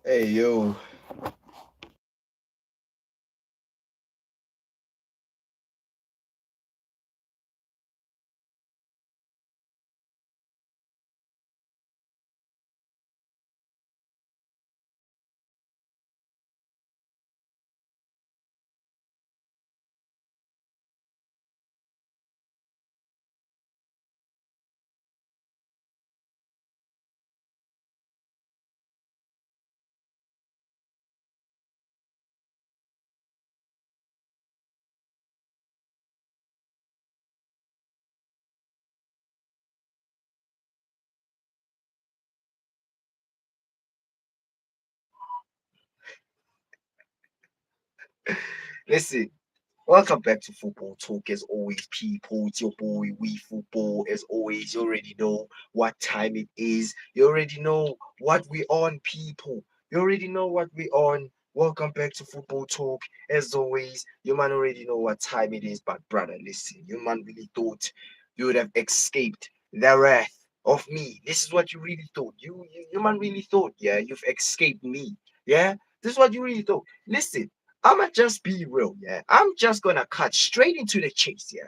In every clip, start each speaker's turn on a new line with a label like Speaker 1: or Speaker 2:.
Speaker 1: Hey yo, listen. Welcome back to Football Talk. As always, people, it's your boy, We Football. As always, you already know what time it is. You already know what we on, people. You already know what we on. Welcome back to Football Talk. As always, you man already know what time it is. But brother, listen, you man really thought you would have escaped the wrath of me. This is what you really thought. You man really thought, yeah, you've escaped me. Yeah, this is what you really thought. Listen. I'ma just be real, yeah. I'm just gonna cut straight into the chase, yeah.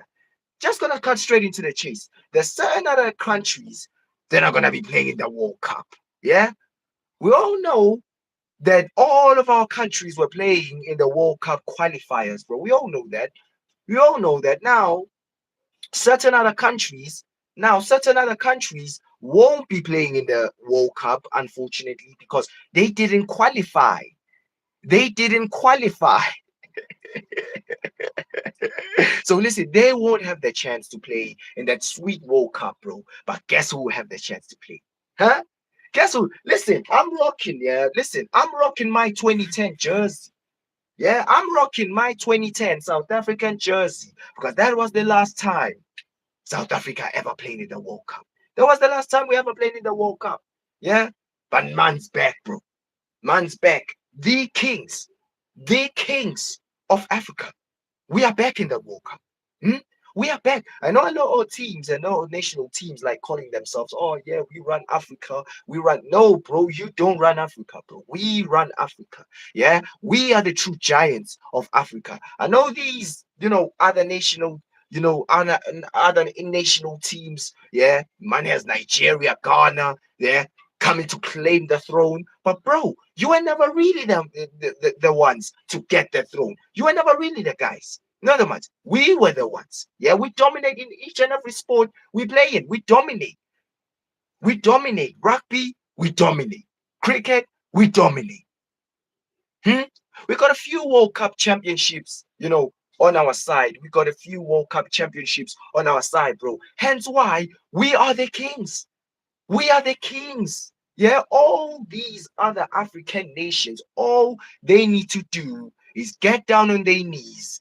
Speaker 1: Just gonna cut straight into the chase. There's certain other countries that are gonna be playing in the World Cup, yeah. We all know that all of our countries were playing in the World Cup qualifiers, bro. We all know that. We all know that now. Certain other countries, certain other countries won't be playing in the World Cup, unfortunately, because they didn't qualify. They didn't qualify. So listen, they won't have the chance to play in that sweet World Cup, bro. But guess who will have the chance to play? Huh? Guess who? Listen, I'm rocking, yeah. Listen, I'm rocking my 2010 jersey. Yeah, I'm rocking my 2010 South African jersey because that was the last time South Africa ever played in the World Cup. That was the last time we ever played in the World Cup. Yeah, but man's back, bro. Man's back. The kings of Africa. We are back in the World Cup. Hmm? We are back. I know a lot of teams, I know national teams like calling themselves, oh yeah, we run Africa. We run. No, bro, you don't run Africa, bro. We run Africa. Yeah, we are the true giants of Africa. I know these, other national, other national teams. Yeah, man has Nigeria, Ghana. Yeah, coming to claim the throne. But bro, you were never really the ones to get the throne. You were never really the guys. Not the ones. We were the ones. Yeah, we dominate in each and every sport we play in. We dominate. We dominate. Rugby, we dominate. Cricket, we dominate. Hmm? We got a few World Cup championships, on our side. We got a few World Cup championships on our side, bro. Hence why we are the kings. We are the kings. Yeah, all these other African nations, all they need to do is get down on their knees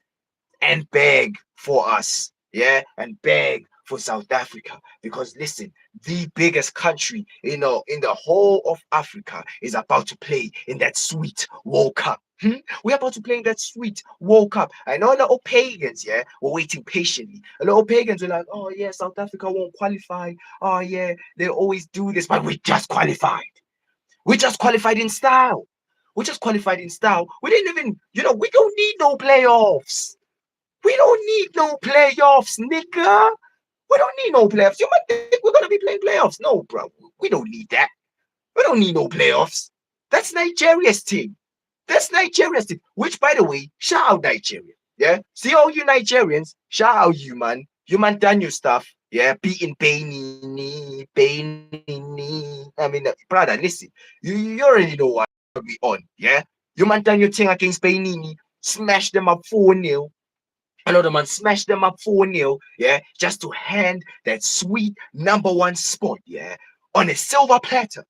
Speaker 1: and beg for us. Yeah, and beg for South Africa. Because listen, the biggest country in the whole of Africa is about to play in that sweet World Cup. We're about to play in that sweet World Cup. I know a lot of pagans, yeah, were waiting patiently. A lot of pagans were like, oh yeah, South Africa won't qualify. Oh yeah, they always do this, but we just qualified. We just qualified in style. We just qualified in style. We didn't even, we don't need no playoffs. We don't need no playoffs, nigga. We don't need no playoffs. You might think we're gonna be playing playoffs. No, bro. We don't need that. We don't need no playoffs. That's Nigeria's team. That's Nigeria's team. Which, by the way, shout out Nigeria. Yeah. See all you Nigerians, shout out you, man. You man done your stuff. Yeah, beating Benin. I mean, brother, listen. You already know what we on. Yeah. You man done your thing against Benin. Smash them up 4-0. Another man smashed them up 4-0, yeah, just to hand that sweet number one spot, yeah, on a silver platter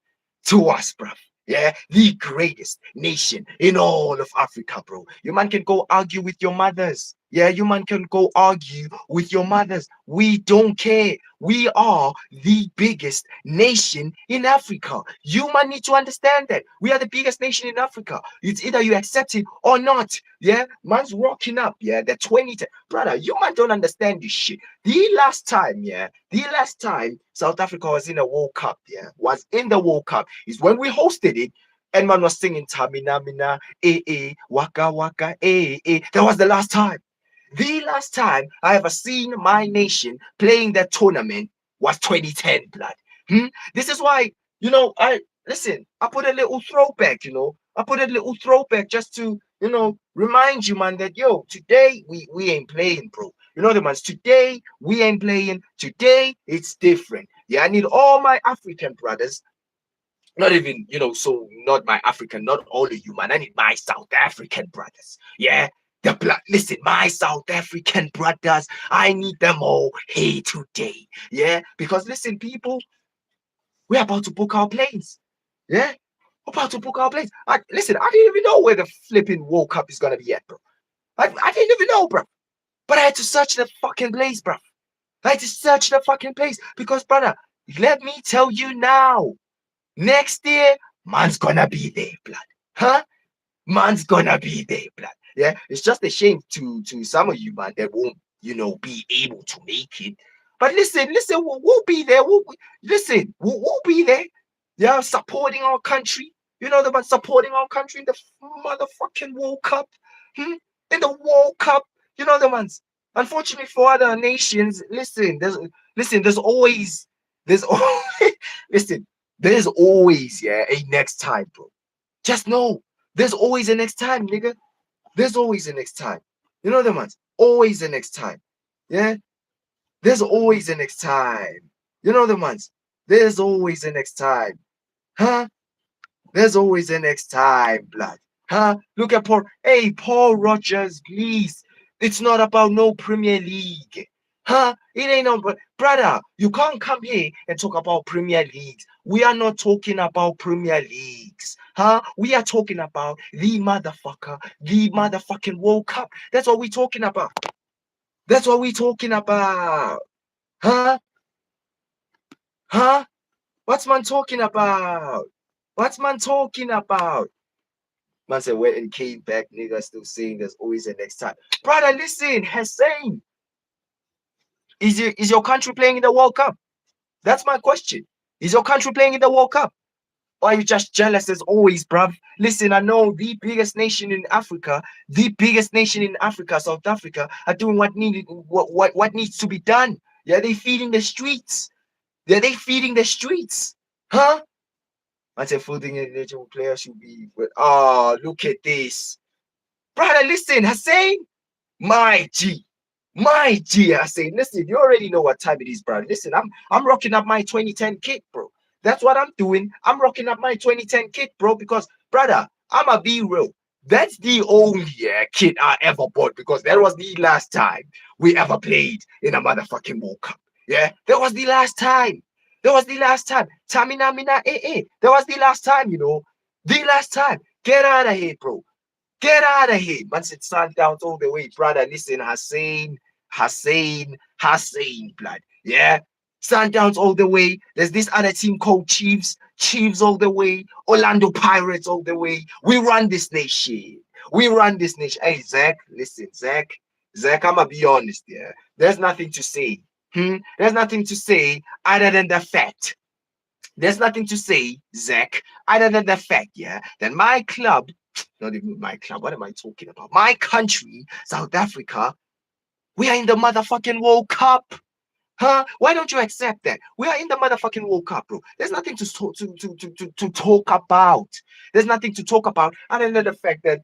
Speaker 1: to us, bruv. Yeah, the greatest nation in all of Africa, bro. You man can go argue with your mothers. Yeah, you man can go argue with your mothers. We don't care. We are the biggest nation in Africa. You man need to understand that. We are the biggest nation in Africa. It's either you accept it or not. Yeah, man's rocking up. Yeah, the 2010. Brother, you man don't understand this shit. The last time South Africa was in a World Cup, yeah, was in the World Cup is when we hosted it. And man was singing Tamina Mina, Waka Waka, That was the last time. The last time I ever seen my nation playing that tournament was 2010, blood. This is why, I listen, I put a little throwback, I put a little throwback just to, remind you, man, that today we ain't playing, bro. You know the man, today we ain't playing. Today it's different. Yeah, I need all my African brothers, not even, so not my African, not all of you, man. I need my South African brothers. Yeah. The blood, listen, my South African brothers, I need them all here today. Yeah. Because listen, people, we're about to book our planes. Yeah. We're about to book our planes. Listen, I didn't even know where the flipping World Cup is gonna be at, bro. I didn't even know, bro. But I had to search the fucking place, bro. I had to search the fucking place because, brother, let me tell you now. Next year, man's gonna be there, blood. Huh? Man's gonna be there, blood. Yeah, it's just a shame to some of you, man, that won't, be able to make it. But listen, we'll be there. We'll be there. Yeah, supporting our country. You know the one supporting our country in the motherfucking World Cup. In the World Cup. You know the ones. Unfortunately for other nations, there's always listen, there's always, a next time, bro. Just know, there's always a next time, nigga. There's always a next time. You know them ones? Always a next time. Yeah? There's always a next time. You know them ones? There's always a next time. Huh? There's always a next time, blood. Huh? Look at Paul. Hey, Paul Rogers, please. It's not about no Premier League. Huh? It ain't no, but brother, you can't come here and talk about Premier Leagues. We are not talking about Premier Leagues. Huh? We are talking about the motherfucking World Cup. That's what we're talking about. That's what we're talking about. Huh? Huh? What's man talking about? What's man talking about? Man said went and came back, nigga, still saying there's always a next time. Brother, listen, Hussein. Is your country playing in the World Cup? That's my question. Is your country playing in the World Cup? Or are you just jealous as always, bruv? Listen, I know the biggest nation in Africa, South Africa, are doing what needs to be done. Yeah, they feeding the streets. Yeah, they feeding the streets. Huh? I said folding individual players should be, but look at this. Brother, listen, Hussein, my G. My G, I say, listen, you already know what time it is, bro. Listen, I'm rocking up my 2010 kit, bro. That's what I'm doing. I'm rocking up my 2010 kit, bro, because, brother, I'ma be real. That's the only kit I ever bought because that was the last time we ever played in a motherfucking World Cup. Yeah, that was the last time. That was the last time. Tamina Mina That was the last time, The last time. Get out of here, bro. Get out of here. Man said Sundowns all the way, brother. Listen, Hussein, blood. Yeah. Sundowns all the way. There's this other team called Chiefs all the way. Orlando Pirates all the way. We run this nation. We run this nation. Hey, Zach, listen, Zach, I'ma be honest, yeah. There's nothing to say. There's nothing to say other than the fact. There's nothing to say, Zach, other than the fact, yeah, that my club, not even my club, what am I talking about? My country, South Africa, we are in the motherfucking World Cup. Huh? Why don't you accept that? We are in the motherfucking World Cup, bro. There's nothing to talk about. There's nothing to talk about other than the fact that,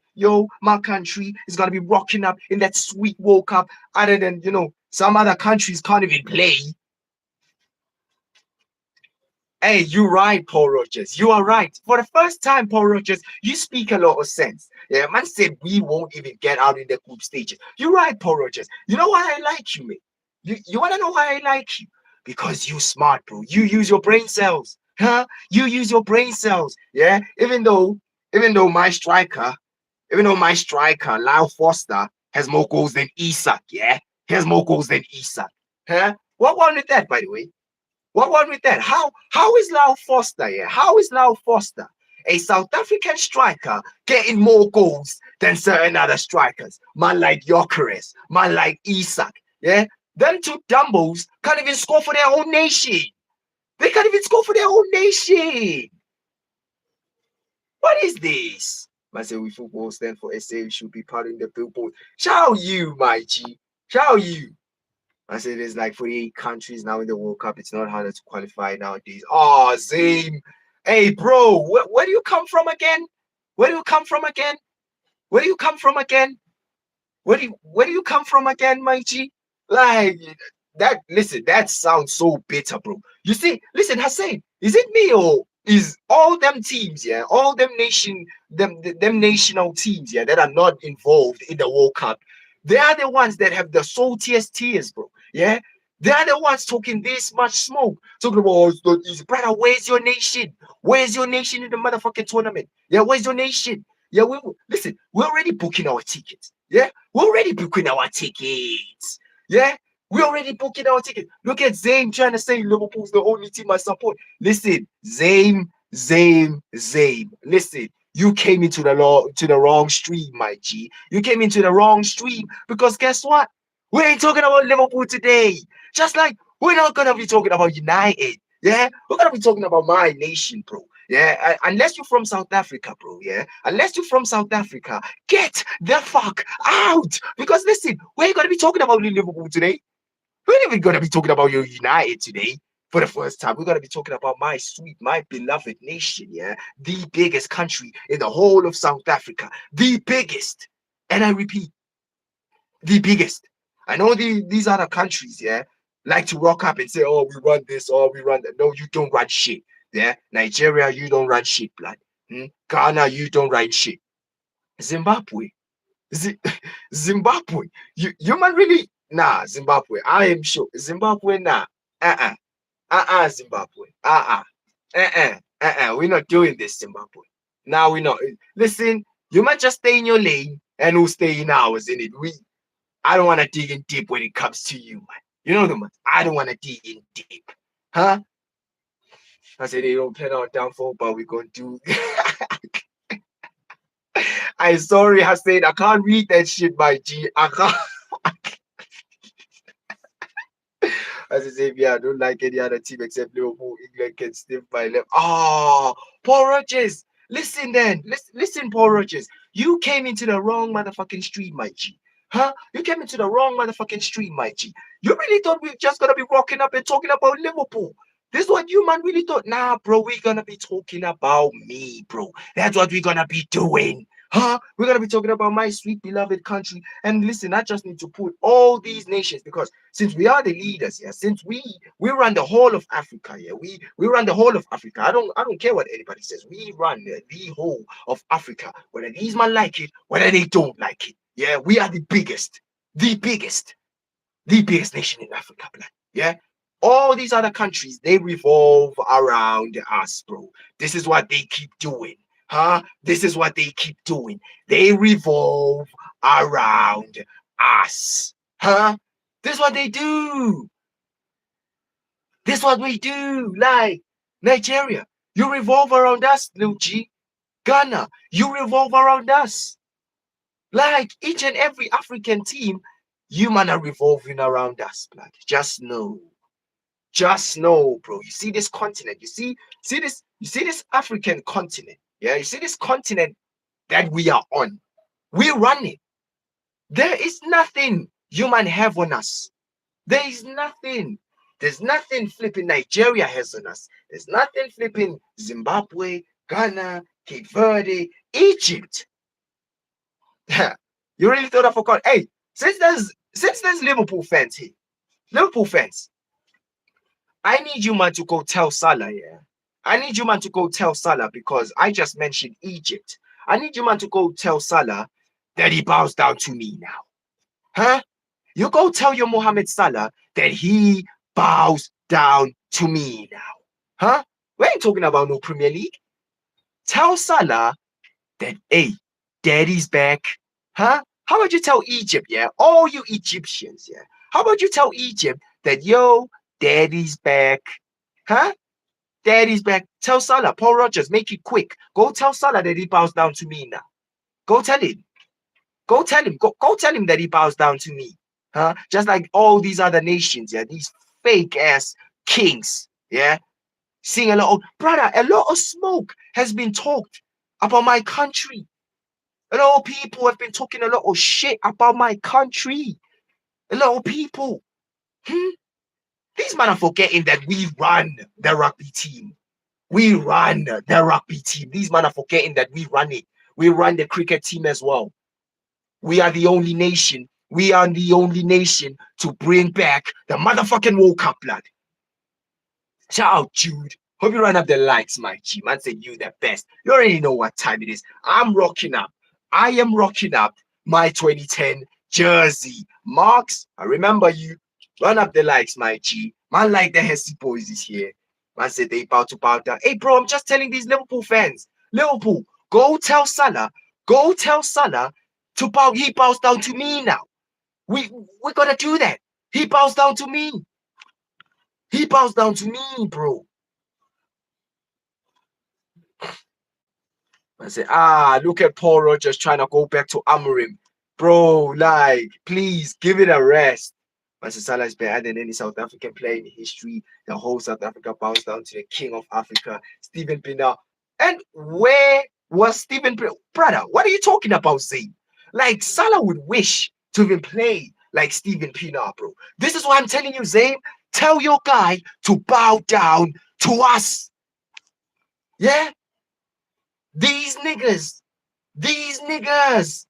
Speaker 1: my country is going to be rocking up in that sweet World Cup other than, some other countries can't even play. Hey, you're right, Paul Rogers. You are right. For the first time, Paul Rogers, you speak a lot of sense. Yeah, man said we won't even get out in the group stages. You're right, Paul Rogers. You know why I like you, mate? You want to know why I like you? Because you smart, bro. You use your brain cells. Huh? You use your brain cells. Yeah? Even though my striker, Lyle Foster, has more goals than Isak, yeah? He has more goals than Isak. Huh? What one with that, by the way? What one with that? How is Lyle Foster, yeah? How is Lyle Foster, a South African striker, getting more goals than certain other strikers? Man like Gyökeres, man like Isak, yeah? Them two Dumbos can't even score for their own nation. They can't even score for their own nation. What is this? I say we football stand for SA. We should be part in the billboard. Shout you, my G. Shout you. I say there's like 48 countries now in the World Cup. It's not harder to qualify nowadays. Oh, Zane. Hey, bro, where do you come from again? Where do you come from again? Where do you come from again? Where do you come from again, my G? Like that. Listen, that sounds so bitter, bro. You see, listen, Hussein, is it me or is all them teams, yeah, all them national teams, yeah, that are not involved in the World Cup? They are the ones that have the saltiest tears, bro. Yeah, they are the ones talking this much smoke, talking about oh, it's not easy, brother. Where's your nation? Where's your nation in the motherfucking tournament? Yeah, where's your nation? Yeah, listen. We're already booking our tickets. Yeah, we're already booking our tickets. Yeah, we're already booking our tickets. Look at Zane trying to say Liverpool's the only team I support. Listen, Zane. Listen, you came into the wrong stream, my G. You came into the wrong stream because guess what? We ain't talking about Liverpool today. Just like we're not gonna be talking about United. Yeah, we're gonna be talking about my nation, bro. Yeah, unless you're from South Africa, bro. Yeah, unless you're from South Africa, get the fuck out. Because listen, we ain't gonna be talking about Liverpool today. We're not even gonna be talking about your United today. For the first time, we're gonna be talking about my sweet, my beloved nation. Yeah, the biggest country in the whole of South Africa, the biggest. And I repeat, the biggest. I know these other countries, yeah, like to rock up and say, oh, we run this, or we run that. No, you don't run shit. Yeah, Nigeria, you don't run shit, blood. Ghana, you don't run shit. Zimbabwe, Z- Zimbabwe, you man really nah. Zimbabwe, I am sure Zimbabwe nah. Zimbabwe, We're not doing this, Zimbabwe. Now we're not. Listen, you might just stay in your lane, and we'll stay in ours. In it, I don't want to dig in deep when it comes to you, man. You know the man. I don't want to dig in deep, huh? I said they don't plan our downfall, but we're gonna do. I sorry, Hussein. I can't read that shit, my G. I can't. As I say, yeah, I don't like any other team except Liverpool. England can sniff my left. Oh, Paul Rogers. Listen then. Listen, Paul Rogers. You came into the wrong motherfucking street, my G. Huh? You came into the wrong motherfucking street, my G. You really thought we are just gonna be rocking up and talking about Liverpool. This is what you man really thought. Nah, bro, we're gonna be talking about me, bro. That's what we're gonna be doing. Huh? We're gonna be talking about my sweet beloved country. And listen, I just need to put all these nations because since we are the leaders here, since we run the whole of Africa here, we run the whole of Africa. I don't care what anybody says. We run the whole of Africa, whether these men like it, whether they don't like it. Yeah, we are the biggest, the biggest, the biggest nation in Africa, blood. Yeah. All these other countries, they revolve around us, bro. This is what they keep doing. Huh? This is what they keep doing. They revolve around us. Huh? This is what they do. This is what we do. Like Nigeria, you revolve around us, Lil G. Ghana, you revolve around us. Like each and every African team, you man are revolving around us, blood. Just know. Just know, bro. You see this continent. You see this African continent. Yeah, you see this continent that we are on. We run it. There is nothing human have on us. There is nothing. There's nothing flipping Nigeria has on us. There's nothing flipping Zimbabwe, Ghana, Cape Verde, Egypt. You really thought I forgot? Hey, since there's Liverpool fans here, Liverpool fans, I need you man to go tell Salah, yeah. I need you man to go tell Salah because I just mentioned Egypt. I need you man to go tell Salah that he bows down to me now. Huh? You go tell your Mohamed Salah that he bows down to me now. Huh? We ain't talking about no Premier League. Tell Salah that, hey, daddy's back. Huh? How about you tell Egypt, yeah? All you Egyptians, yeah? How about you tell Egypt that, yo, daddy's back? Huh? Daddy's back. Tell Salah, Paul Rogers, make it quick. Go tell Salah that he bows down to me now. Go tell him. Go tell him. Go tell him that he bows down to me. Huh? Just like all these other nations, yeah, these fake ass kings, yeah. Seeing a lot of brother, a lot of smoke has been talked about my country. A lot of people have been talking a lot of shit about my country. A lot of people. Hmm? These men are forgetting that we run the rugby team. We run the rugby team. These men are forgetting that we run it. We run the cricket team as well. We are the only nation. We are the only nation to bring back the motherfucking World Cup, blood. Shout out, Jude. Hope you run up the likes, my G. Man said you the best. You already know what time it is. I'm rocking up. I am rocking up my 2010 jersey. Marks, I remember you. Run up the likes, my G. Man, like the Hesse boys is here. Man said they about to bow down. Hey, bro, I'm just telling these Liverpool fans. Liverpool, go tell Salah. Go tell Salah to bow. He bows down to me now. We gotta do that. He bows down to me. He bows down to me, bro. I say, look at Paul Rogers trying to go back to Amorim. Bro, like, please give it a rest. Manchester Salah is better than any South African player in history. The whole South Africa bows down to the king of Africa, Stephen Pienaar. And where was Stephen Pienaar? Brother, what are you talking about, Zayn? Like, Salah would wish to even play like Stephen Pienaar, bro. This is why I'm telling you, Zayn. Tell your guy to bow down to us. Yeah? These niggas, these niggas,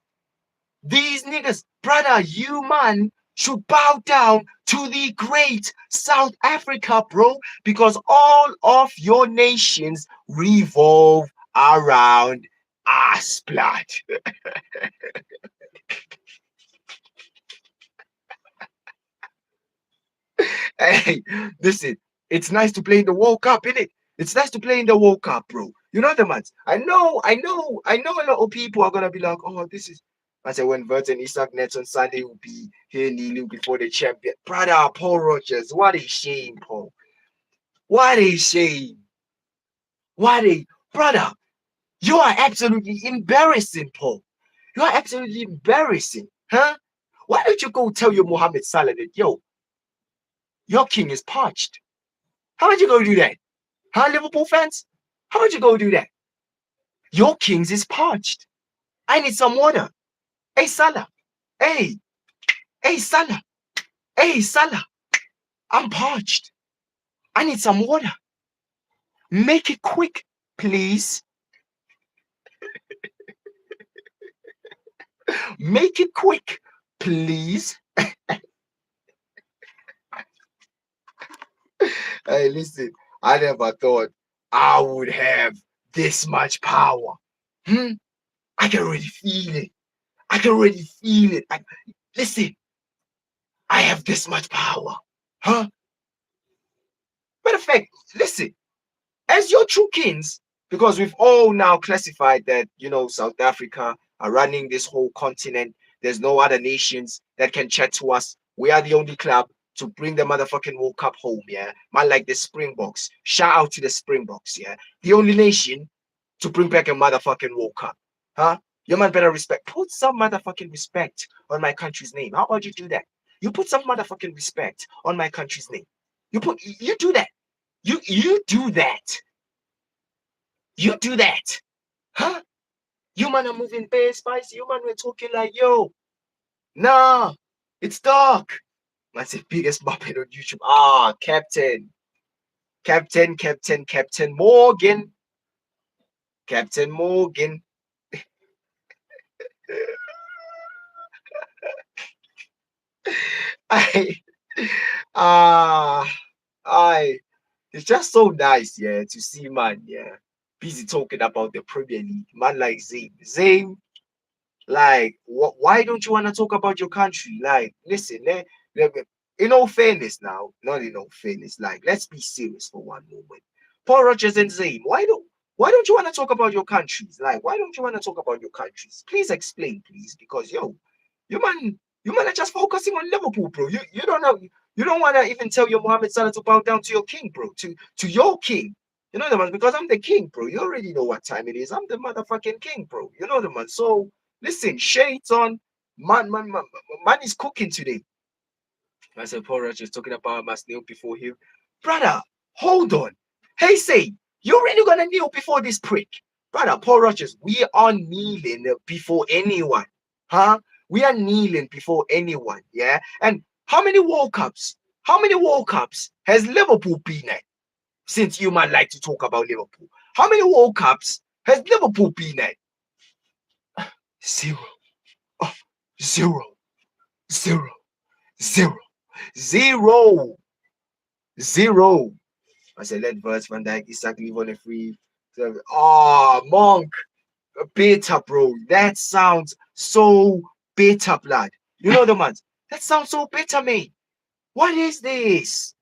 Speaker 1: these niggas, brother, you man should bow down to the great South Africa, bro, because all of your nations revolve around us, blood. Hey, listen, it's nice to play in the World Cup, innit? It's nice to play in the World Cup, bro. You know the man. I know a lot of people are gonna be like, oh, this is. I said when Vert and Isak Nets on Sunday will be here kneeling before the champion. Brother, Paul Rogers, what a shame, Paul. What a shame. What a brother. You are absolutely embarrassing, Paul. You are absolutely embarrassing, huh? Why don't you go tell your Mohammed Salah that your king is parched? How about you go do that? Huh, Liverpool fans? How about you go do that? Your kings is parched. I need some water. Hey, Salah. Hey, hey, Salah. Hey, Salah. I'm parched. I need some water. Make it quick, please. Make it quick, please. Hey, listen, I never thought I would have this much power. Hmm? I can already feel it. I can already feel it. Listen, I have this much power. Huh? Matter of fact, listen, as your true kings, because we've all now classified that, South Africa are running this whole continent. There's no other nations that can chat to us. We are the only club to bring the motherfucking World Cup home, yeah? Man, like the Springboks. Shout out to the Springboks, yeah? The only nation to bring back a motherfucking World Cup, huh? Your man better respect. Put some motherfucking respect on my country's name. How about you do that? You put some motherfucking respect on my country's name. You do that. You do that. You do that. Huh? You man are moving bare spicy. You man were talking like, yo, nah, it's dark. That's the biggest muppet on YouTube. Captain Morgan. Captain Morgan. I ah I it's just so nice, yeah, to see man, yeah, busy talking about the Premier League. Man like Zayn. Zayn, like, why don't you want to talk about your country? Like, listen, in all fairness now, not in all fairness, like, let's be serious for one moment. Paul Rogers and Zayn, why don't you want to talk about your countries? Like, why don't you want to talk about your countries? Please explain, please, because you man, you man are just focusing on Liverpool, bro. You don't know, you don't want to even tell your Mohammed Salah to bow down to your king, bro, to your king. You know the man, because I'm the king, bro. You already know what time it is. I'm the motherfucking king, bro. You know the man. So listen, shades on. Man is cooking today. I said, Paul Roger is talking about I must kneel before him. Brother, hold on. Hey, say, you really gonna kneel before this prick? Brother, Paul Rogers, we are kneeling before anyone. Huh? We are kneeling before anyone. Yeah. And how many World Cups? How many World Cups has Liverpool been at? Since you might like to talk about Liverpool. How many World Cups has Liverpool been at? Zero. Oh, zero. Zero. Zero. Zero. Zero. I said, let Virgil van Dijk exactly on a free. Oh, Monk. Beta, bro. That sounds so beta, blood. You know the man. That sounds so beta, mate. What is this?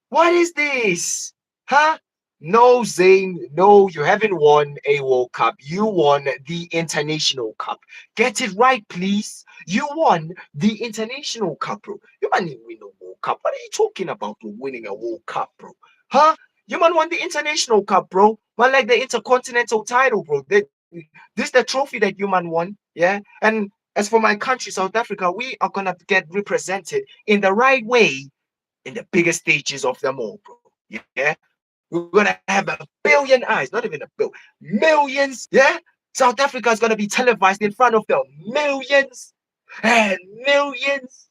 Speaker 1: What is this? Huh? No, Zane. No, you haven't won a World Cup. You won the International Cup. Get it right, please. You won the International Cup, bro. You man didn't win a World Cup. What are you talking about, bro? Winning a World Cup, bro? Huh? You man won the International Cup, bro. Man, like the Intercontinental title, bro. This is the trophy that you man won. Yeah. And as for my country, South Africa, we are gonna get represented in the right way in the biggest stages of them all, bro. Yeah. We're gonna have a billion eyes, not even a bill, millions. Yeah. South Africa is gonna be televised in front of them. Millions and millions.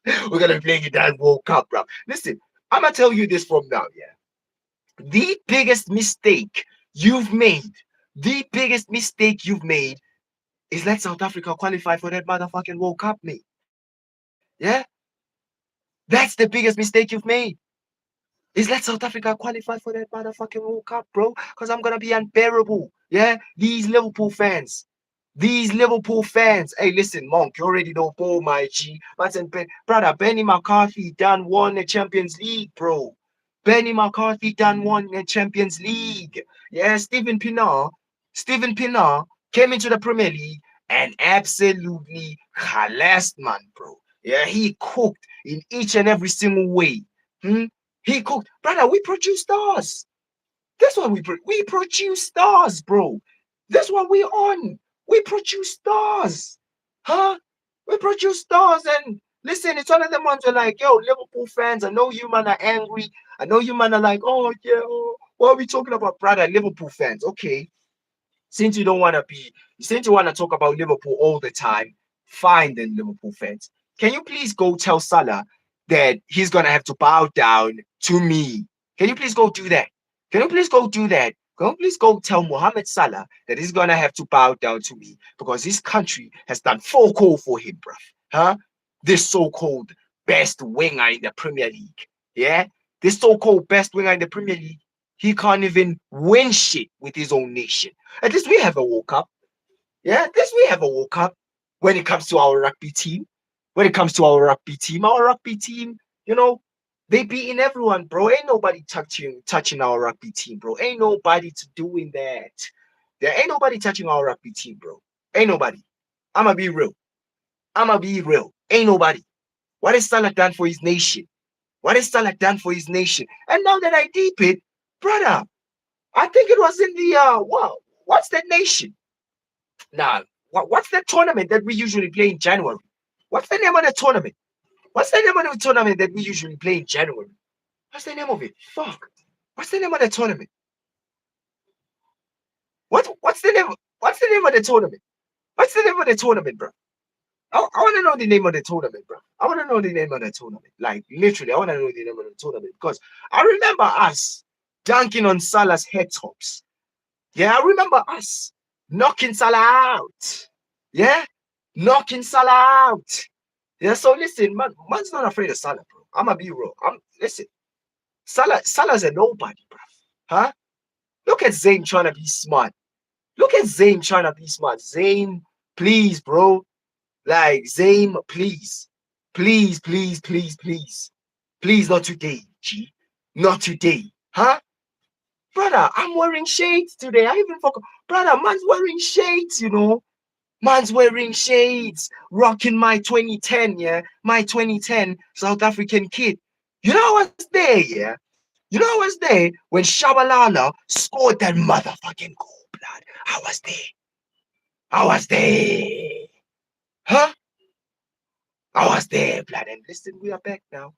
Speaker 1: We're gonna be playing in that World Cup, bro. Listen, I'm gonna tell you this from now, yeah. The biggest mistake you've made, the biggest mistake you've made is let South Africa qualify for that motherfucking World Cup, mate. Yeah? That's the biggest mistake you've made. Is let South Africa qualify for that motherfucking World Cup, bro. Because I'm gonna be unbearable. Yeah, these Liverpool fans. These Liverpool fans. Hey, listen, Monk, you already know Paul, my G. Brother, Benny McCarthy done won the Champions League, bro. Benny McCarthy done won the Champions League. Yeah, Stephen Pinnar came into the Premier League and absolutely harassed, man, bro. Yeah, he cooked in each and every single way. Hmm? He cooked, brother. We produce stars. That's what we produce stars, bro. That's what we on. We produce stars, huh? We produce stars, and listen, it's one of them ones where like, yo, Liverpool fans. I know you man are angry. I know you man are like, oh yeah, oh, what are we talking about, brother? Liverpool fans, okay. Since you don't want to be, since you want to talk about Liverpool all the time, fine then, Liverpool fans. Can you please go tell Salah that he's gonna have to bow down to me? Can you please go do that? Can you please go do that? Can you please go tell Mohamed Salah that he's gonna have to bow down to me because his country has done full call for him, bruv? Huh? This so-called best winger in the Premier League. Yeah? This so-called best winger in the Premier League. He can't even win shit with his own nation. At least we have a World Cup. Yeah, at least we have a World Cup when it comes to our rugby team. When it comes to our rugby team, you know, they beating everyone, bro. Ain't nobody touching our rugby team, bro. Ain't nobody doing that. There ain't nobody touching our rugby team, bro. Ain't nobody. I'ma be real. I'ma be real. Ain't nobody. What has Salah done for his nation? What has Salah done for his nation? And now that I deep it, brother, I think it was in the wow, what's that nation? Nah, what's that tournament that we usually play in January? What's the name of the tournament? What's the name of the tournament that we usually play in January? What's the name of it? Fuck. What's the name of the tournament? What's the name? What's the name of the tournament? What's the name of the tournament, bro? I want to know the name of the tournament, bro. I want to know the name of the tournament. Like literally, I want to know the name of the tournament because I remember us dunking on Salah's head tops. Yeah, I remember us knocking Salah out. Yeah, knocking Salah out. Yeah, so listen, man's not afraid of Salah, bro. I'ma be real. Listen, Salah's a nobody, bro. Huh? Look at Zayn trying to be smart. Look at Zayn trying to be smart. Zayn, please, bro. Like Zayn, please. Please, please, please, please. Please, not today, G. Not today. Huh? Brother, I'm wearing shades today. I even forgot. Brother, man's wearing shades, you know. Man's wearing shades, rocking my 2010, yeah, my 2010 South African kid. You know what's there, yeah? You know what's there when Shabalala scored that motherfucking goal, blood? I was there. I was there. Huh? I was there, blood. And listen, we are back now.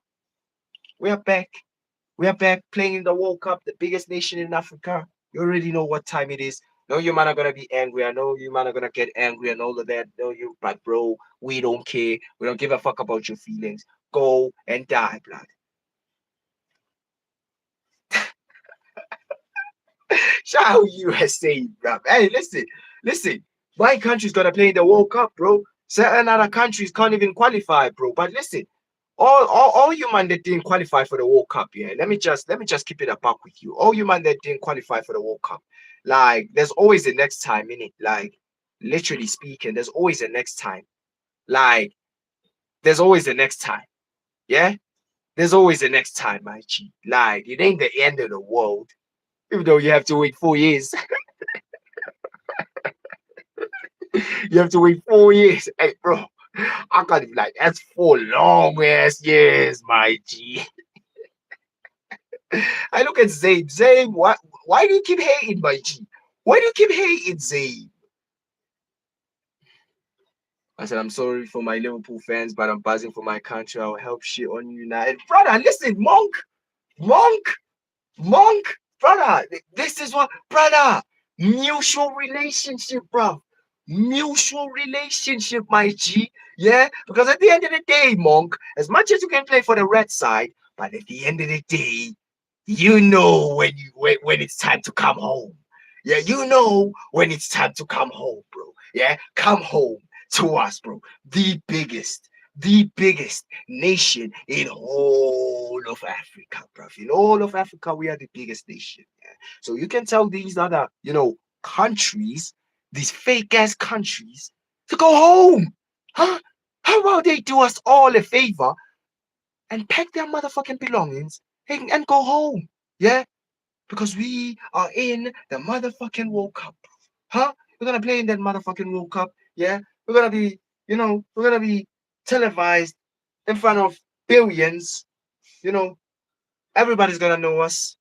Speaker 1: We are back. We are back playing in the World Cup, the biggest nation in Africa. You already know what time it is. No, you man are gonna be angry. I know you man are gonna get angry and all of that. No, you, but bro, we don't care. We don't give a fuck about your feelings. Go and die, blood. Shout out USA, bro. Hey, listen. My country's gonna play in the World Cup, bro. Certain other countries can't even qualify, bro. But listen, all you man that didn't qualify for the World Cup, yeah. Let me just keep it a buck with you. All you man that didn't qualify for the World Cup, like there's always a next time in it. Like literally speaking, there's always a next time. Like there's always a next time. Yeah, there's always a next time, my G. Like it ain't the end of the world, even though you have to wait 4 years. You have to wait 4 years. Hey, bro, I can't even like that's 4 long ass years, my G. I look at Zabe. Zabe, why do you keep hating, my G? Why do you keep hating, Zabe? I said, I'm sorry for my Liverpool fans, but I'm buzzing for my country. I'll help shit on United. Brother, listen, Monk, Monk, brother. This is what, brother. Mutual relationship, bro. Mutual relationship, my G. Yeah, because at the end of the day, Monk, as much as you can play for the red side, but at the end of the day, you know when it's time to come home. Yeah, you know when it's time to come home, bro. Yeah, come home to us, bro. The biggest nation in all of Africa, bro. In all of Africa, we are the biggest nation. Yeah? So you can tell these other, countries, these fake ass countries, to go home. Huh? How about they do us all a favor and pack their motherfucking belongings and go home? Yeah? Because we are in the motherfucking World Cup. Huh? We're gonna play in that motherfucking World Cup. Yeah? We're gonna be televised in front of billions. You know, everybody's gonna know us.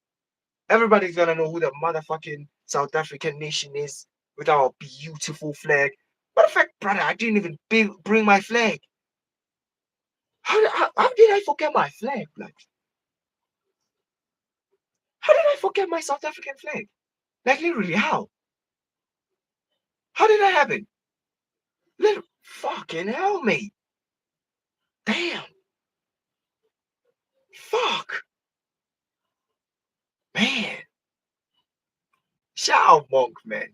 Speaker 1: Everybody's gonna know who the motherfucking South African nation is with our beautiful flag. Matter of fact, brother, I didn't even bring my flag. How did I forget my flag? Like, how did I forget my South African flag? Like, literally, how? How did that happen? Little fucking hell, mate. Damn. Fuck. Man. Shout out Monk, man.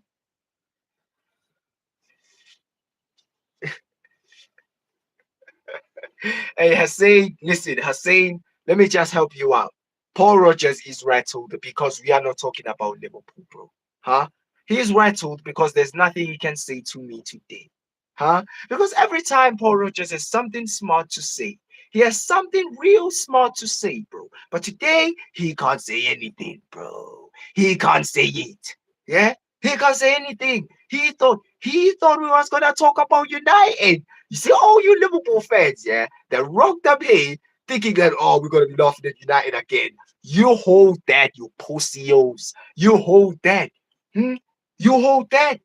Speaker 1: Hey, Hussein, listen, Hussein, let me just help you out. Paul Rogers is rattled because we are not talking about Liverpool, bro. Huh? He is rattled because there's nothing he can say to me today. Huh? Because every time Paul Rogers has something smart to say, he has something real smart to say, bro. But today, he can't say anything, bro. He can't say it. Yeah? He can't say anything. He thought we was gonna talk about United. You see, all you Liverpool fans, yeah, that rocked up here thinking that, oh, we're gonna be laughing at United again. You hold that, you pussios. You hold that. Hmm? You hold that.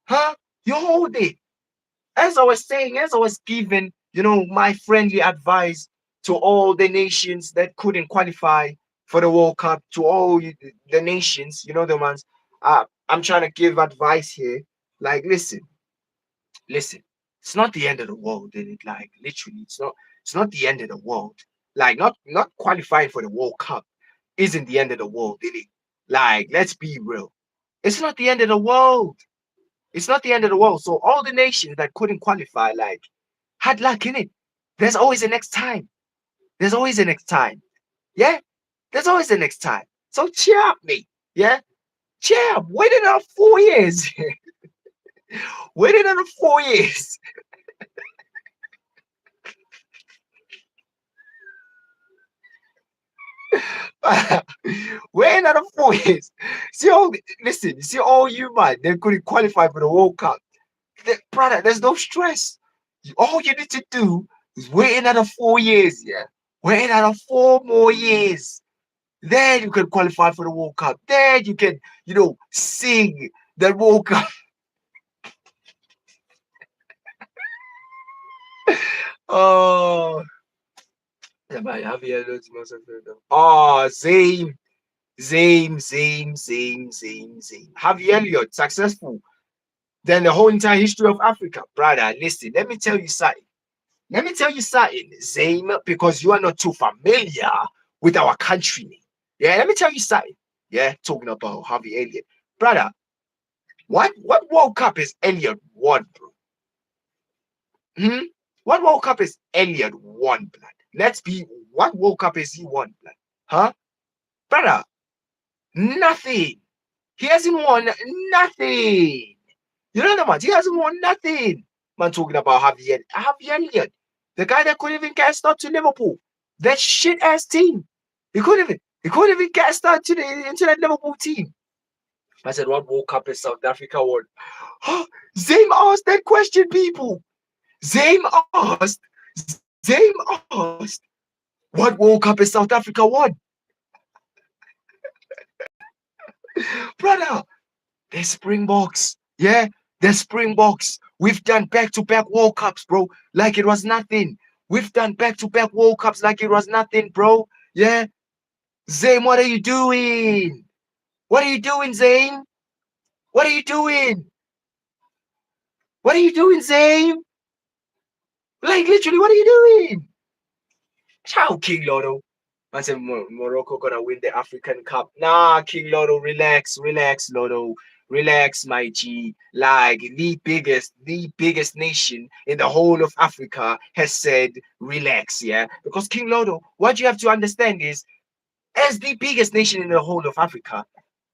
Speaker 1: Huh? You hold it. As I was saying, as I was giving, my friendly advice to all the nations that couldn't qualify for the World Cup, to all the nations, the ones, I'm trying to give advice here. Like, listen, it's not the end of the world, is it? Like, literally, it's not the end of the world. Like, not qualifying for the World Cup isn't the end of the world, is it? Like, let's be real. It's not the end of the world. It's not the end of the world. So all the nations that couldn't qualify, like, had luck in it. There's always a next time. There's always a next time. Yeah? There's always a next time. So cheer up, mate. Yeah? Cheer up. Wait another 4 years. Wait another 4 years. Wait another 4 years. See all you man, they couldn't qualify for the World Cup. Brother, there's no stress. All you need to do is wait another 4 years, yeah? Wait another 4 more years. Then you can qualify for the World Cup. Then you can, sing the World Cup. Oh, yeah, man, have you heard those most of them? Oh, Zayn. Same. Harvey Elliott, successful. Then the whole entire history of Africa. Brother, listen, let me tell you something. Let me tell you something, Zame, because you are not too familiar with our country name. Yeah, let me tell you something. Yeah, talking about Harvey Elliott. Brother, what World Cup is Elliott won, bro? Hmm? What World Cup is Elliott won, blood? Let's be, what World Cup is he won, blood? Huh? Brother, nothing. He hasn't won nothing. You know the man, he hasn't won nothing. Man talking about Harvey Elliott, the guy that couldn't even get a start to Liverpool. That shit ass team. He couldn't even get a start to into that Liverpool team. I said, what World Cup is South Africa won? Zame asked that question, people. Zame asked, Zame asked, what World Cup is South Africa won? Brother, they're Springboks. Yeah, they're Springboks. We've done back-to-back World Cups, bro, like it was nothing. We've done back-to-back World Cups like it was nothing, bro. Yeah. Zane, what are you doing? What are you doing, Zane? What are you doing? What are you doing, Zane? Like, literally, what are you doing? Ciao, King Lotto. I said Morocco gonna win the African Cup. Nah, King Lotto, relax, Lotto, relax, my G. Like the biggest nation in the whole of Africa has said relax, yeah. Because King Lotto, what you have to understand is, as the biggest nation in the whole of Africa,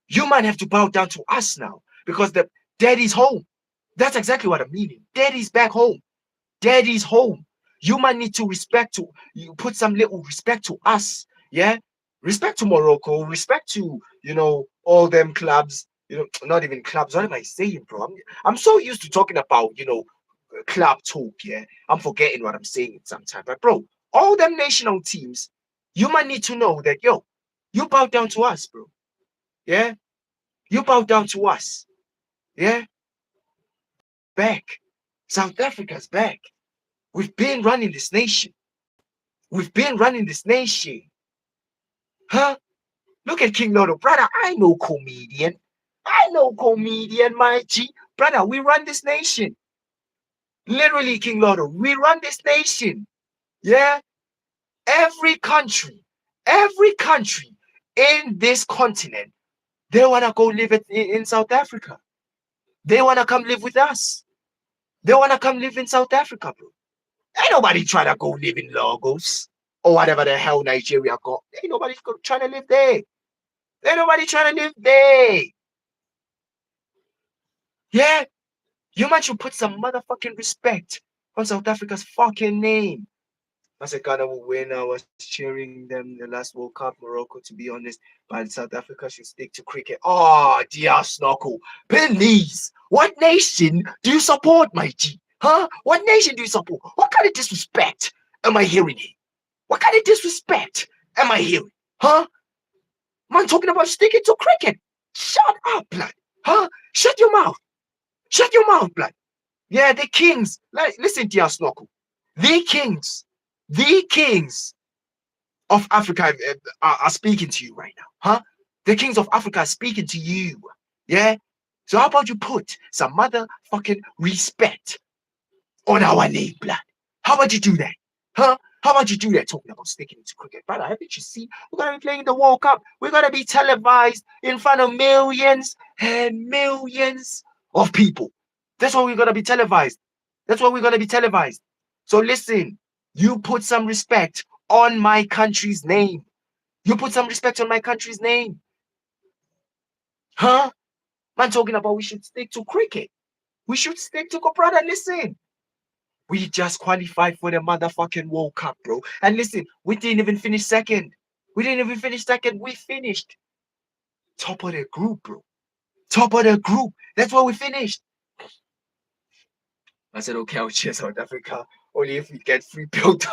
Speaker 1: you might have to bow down to us now because the daddy's home. That's exactly what I'm meaning. Daddy's back home. Daddy's home. You might need to you put some little respect to us. Yeah. Respect to Morocco, respect to, all them clubs, not even clubs. What am I saying, bro? I'm so used to talking about, club talk. Yeah. I'm forgetting what I'm saying sometimes. But bro, all them national teams, you might need to know that, yo, you bow down to us, bro. Yeah. You bow down to us. Yeah. Back. South Africa's back. We've been running this nation. We've been running this nation. Huh? Look at King Lotto. Brother, I know comedian. My G. Brother, we run this nation. Literally, King Lotto, we run this nation. Yeah? Every country in this continent, they want to go live in South Africa. They want to come live with us. They want to come live in South Africa, bro. Ain't nobody trying to go live in Lagos or whatever the hell Nigeria got. Ain't nobody trying to live there. Ain't nobody trying to live there. Yeah, you man should put some motherfucking respect on South Africa's fucking name. I said Ghana will win. I was cheering them the last World Cup, Morocco, to be honest. But South Africa should stick to cricket. Oh, dear Snorkel. Please. What nation do you support, my G? Huh? What nation do you support? What kind of disrespect am I hearing here? What kind of disrespect am I hearing? Huh? Man talking about sticking to cricket. Shut up, blood. Huh? Shut your mouth. Shut your mouth, blood. Yeah, the kings. Like, listen, dear Snorkel. The kings of Africa are speaking to you right now, huh? The kings of Africa are speaking to you, yeah? So how about you put some motherfucking respect on our name, blood? How about you do that, huh? How about you do that? Talking about sticking into cricket, brother. Haven't you seen? We're gonna be playing the World Cup. We're gonna be televised in front of millions and millions of people. That's why we're gonna be televised. That's why we're gonna be televised. So listen, you put some respect on my country's name. You put some respect on my country's name. Huh? Man talking about we should stick to cricket. We should stick to brother. Listen. We just qualified for the motherfucking World Cup, bro. And listen, we didn't even finish second. We didn't even finish second. We finished top of the group, bro. Top of the group. That's where we finished. I said, okay, I'll cheer South Africa. Only if we get free build.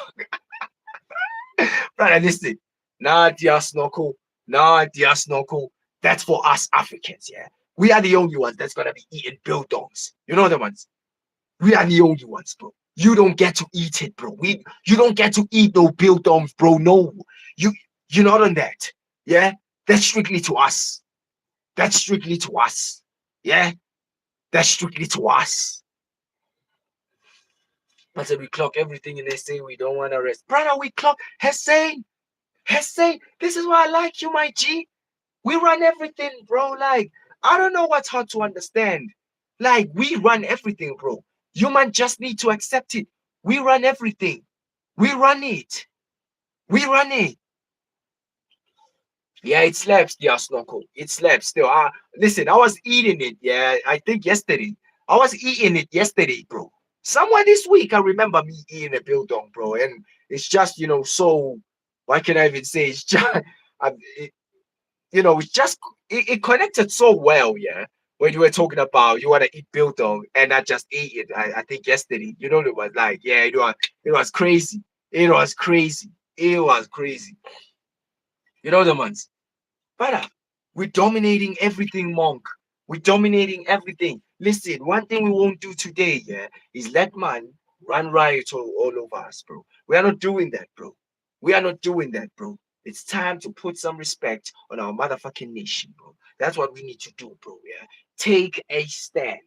Speaker 1: Brother, listen. Nah, dear Snorkel. Nah, dear Snorkel. That's for us Africans, yeah. We are the only ones that's gonna be eating biltongs. You know the ones? We are the only ones, bro. You don't get to eat it, bro. You don't get to eat no biltons, bro. No. You're not on that. Yeah? That's strictly to us. That's strictly to us. Yeah, that's strictly to us. I said we clock everything and they say we don't want to rest. Brother, we clock Hussein. Hussein, this is why I like you, my G. We run everything, bro. Like, I don't know what's hard to understand. Like, we run everything, bro. You man just need to accept it. We run everything. We run it. We run it. Yeah, it slaps, yeah, Snorkel. It slaps still. Listen, I was eating it, yeah, I think yesterday. I was eating it yesterday, bro. Somewhere this week, I remember me eating a biltong, bro. And it's just, so, what can I even say? It's just, it, it's just, it connected so well, yeah. When you were talking about you want to eat biltong, and I just ate it, I think yesterday. It was like, yeah, it was crazy. It was crazy. It was crazy. The ones. Brother, we're dominating everything, Monk. We're dominating everything. Listen, one thing we won't do today, yeah, is let man run riot all over us, bro. We are not doing that, bro. We are not doing that, bro. It's time to put some respect on our motherfucking nation, bro. That's what we need to do, bro. Yeah. Take a stand.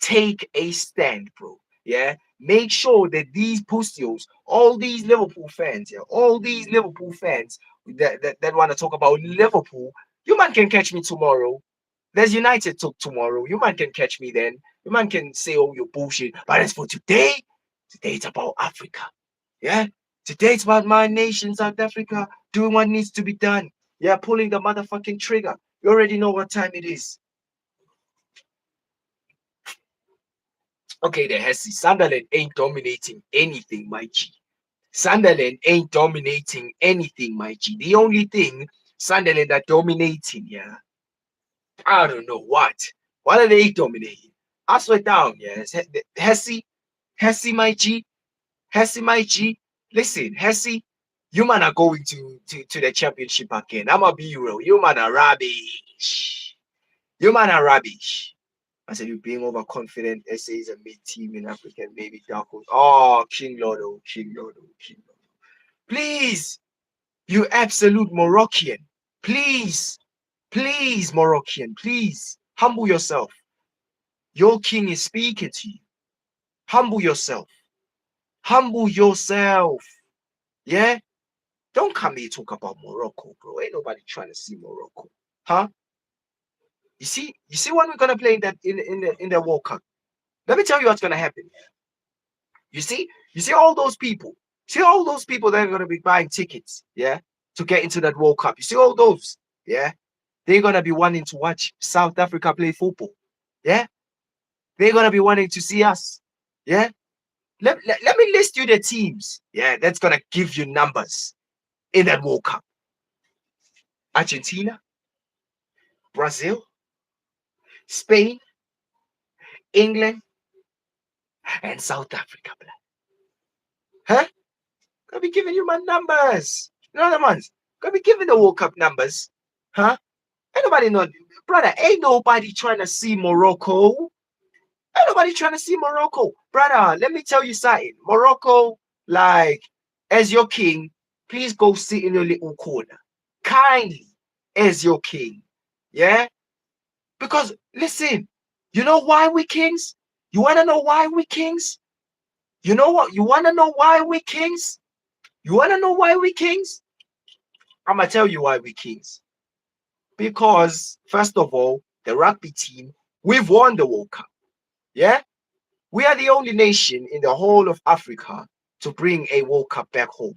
Speaker 1: Take a stand, bro. Yeah. Make sure that these pussies, all these Liverpool fans, yeah, all these Liverpool fans that want to talk about Liverpool, you man can catch me tomorrow. There's United talk tomorrow. You man can catch me then. You man can say all your bullshit. But as for today, today it's about Africa. Yeah? Today it's about my nation, South Africa, doing what needs to be done. Yeah, pulling the motherfucking trigger. You already know what time it is. Okay, then Hesse. Sunderland ain't dominating anything, my G. Sunderland ain't dominating anything, my G. The only thing Sunderland are dominating, yeah. I don't know what. What are they dominating? I swear down, yes. Hesse, my G. Hesse, my G. Listen, Hesse, you man are going to the championship again. I'ma be real. You man are rubbish. You man are rubbish. I said, you're being overconfident. SA is a mid team in Africa, maybe dark. Oh, King Lotto, King Lotto, King Lotto. Please, you absolute Moroccan. Please, please, Moroccan, please humble yourself. Your king is speaking to you. Humble yourself. Humble yourself. Yeah? Don't come here talk about Morocco, bro. Ain't nobody trying to see Morocco. Huh? You see when we're gonna play in that in the World Cup. Let me tell you what's gonna happen. You see all those people. See all those people that are gonna be buying tickets, yeah, to get into that World Cup. You see all those, yeah? They're gonna be wanting to watch South Africa play football. Yeah? They're gonna be wanting to see us. Yeah? Let me list you the teams. Yeah, that's gonna give you numbers in that World Cup. Argentina, Brazil, Spain, England, and South Africa. Huh? Gonna be giving you my numbers. You know the ones? Gonna be giving the World Cup numbers. Huh? Ain't nobody know, brother. Ain't nobody trying to see Morocco. Ain't nobody trying to see Morocco. Brother, let me tell you something. Morocco, like, as your king, please go sit in your little corner. Kindly, as your king. Yeah? Because, listen, you know why we kings? You want to know why we kings? You know what? You want to know why we kings? You want to know why we kings? I'm going to tell you why we kings. Because, first of all, the rugby team, we've won the World Cup. Yeah? We are the only nation in the whole of Africa to bring a World Cup back home.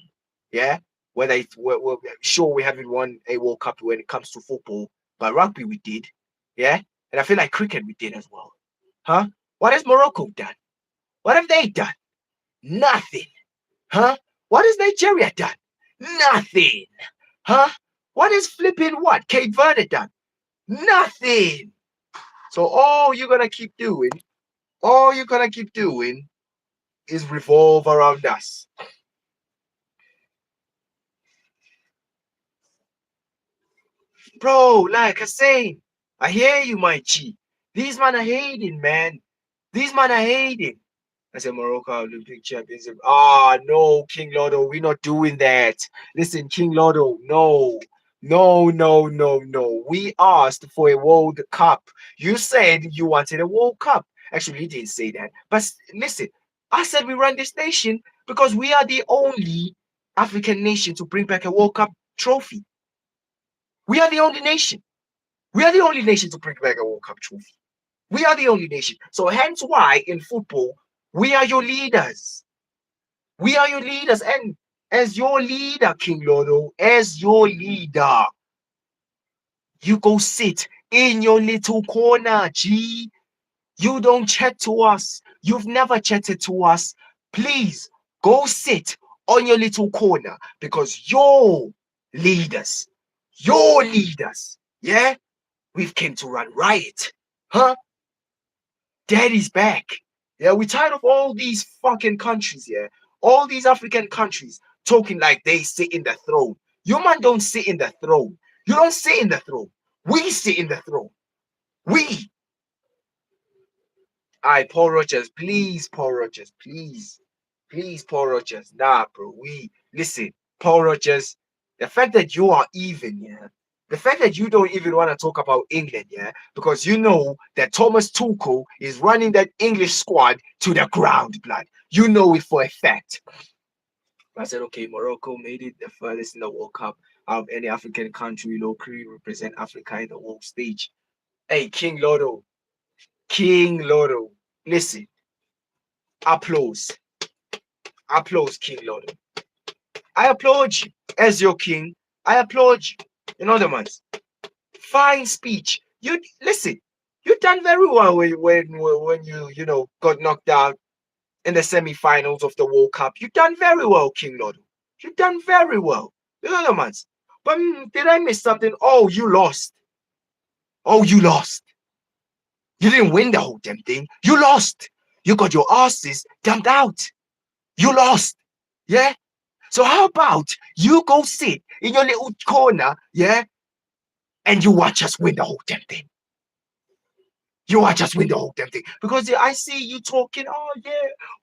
Speaker 1: Yeah? Whether we're sure we haven't won a World Cup when it comes to football, but rugby we did. Yeah? And I feel like cricket we did as well. Huh? What has Morocco done? What have they done? Nothing. Huh? What has Nigeria done? Nothing. Huh? What is flipping what? Cape Verde done? Nothing. So all you're gonna keep doing is revolve around us. Bro, like I say, I hear you, my G. These men are hating, man. These men are hating. I said Morocco Olympic Championship. Ah, no, King Lotto, we're not doing that. Listen, King Lotto, no. No, no, no, no. We asked for a World Cup. You said you wanted a World Cup. Actually, you didn't say that. But listen, I said we run this nation because we are the only African nation to bring back a World Cup trophy. We are the only nation. We are the only nation to bring back a World Cup trophy. We are the only nation. So hence why in football, we are your leaders. We are your leaders. And as your leader, King Lodo, as your leader, you go sit in your little corner, G. You don't chat to us. You've never chatted to us. Please go sit on your little corner because your leaders, yeah, we've came to run riot. Huh? Daddy's back. Yeah, we're tired of all these fucking countries, yeah. All these African countries talking like they sit in the throne. You man don't sit in the throne. You don't sit in the throne. We sit in the throne. We. I Paul Rogers, please, Paul Rogers, please. Please, Paul Rogers. Nah, bro. We listen, Paul Rogers, the fact that you are even, yeah. The fact that you don't even want to talk about England, yeah, because you know that Thomas Tuchel is running that English squad to the ground, blood. You know it for a fact. I said, okay, Morocco made it the furthest in the World Cup out of any African country locally represent Africa in the world stage. Hey, King Lotto, listen, applause, applause, King Lotto. I applaud you as your king. I applaud you. In other words, fine speech. You listen. You done very well when you know got knocked out in the semi-finals of the World Cup. You done very well, King Lotto. You done very well. In other words, but did I miss something? Oh, you lost. Oh, you lost. You didn't win the whole damn thing. You lost. You got your asses dumped out. You lost. Yeah. So how about you go sit in your little corner, yeah, and you watch us win the whole damn thing. You watch us win the whole damn thing. Because I see you talking, oh yeah,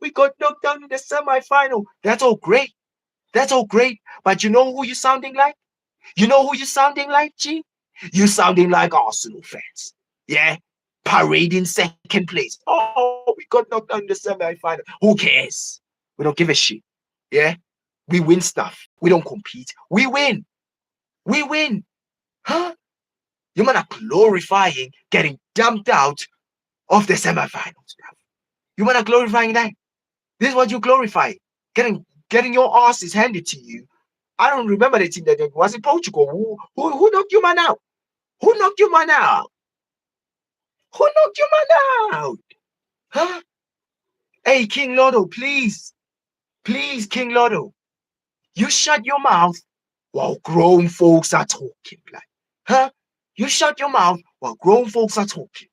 Speaker 1: we got knocked down in the semi-final. That's all great. That's all great. But you know who you sounding like? You know who you sounding like, G? You sounding like Arsenal fans. Yeah? Parading second place. Oh, we got knocked down in the semi-final. Who cares? We don't give a shit. Yeah? We win stuff. We don't compete. We win. We win. Huh? You man are glorifying getting dumped out of the semifinals. You man are glorifying that. This is what you glorify. Getting your asses handed to you. I don't remember the team that was in Portugal. Who knocked you man out? Who knocked you man out? Who knocked you man out? Huh? Hey, King Lotto, please. Please, King Lotto. You shut your mouth while grown folks are talking. Like, huh? You shut your mouth while grown folks are talking.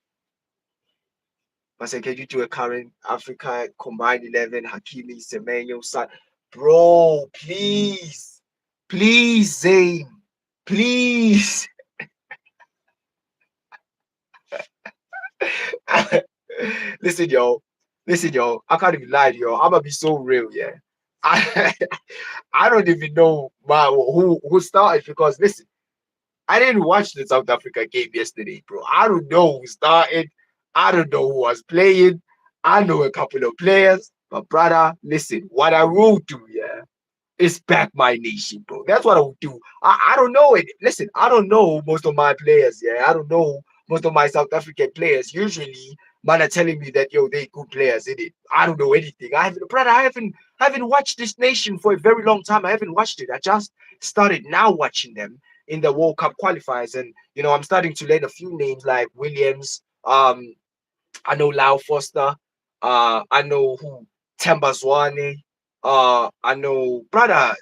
Speaker 1: I said, can you do a current Africa combined 11, Hakimi, Semenyo, San? Bro, please. Please, Zane. Please. Listen, yo. Listen, yo. I can't even lie to you. I'm gonna be so real, yeah. I I don't even know who started because listen, I didn't watch the South Africa game yesterday, bro. I don't know who started. I don't know who was playing. I know a couple of players, but brother, listen, what I will do, yeah, is back my nation, bro. That's what I will do. I don't know it. Listen, I don't know most of my players, yeah. I don't know most of my South African players. Usually, man are telling me that yo, they good players in it. I don't know anything. I haven't watched this nation for a very long time. I haven't watched it. I just started now watching them in the World Cup qualifiers, and you know, I'm starting to learn a few names like Williams. I know Lau Foster. I know who Temba Zwane. I know, brother.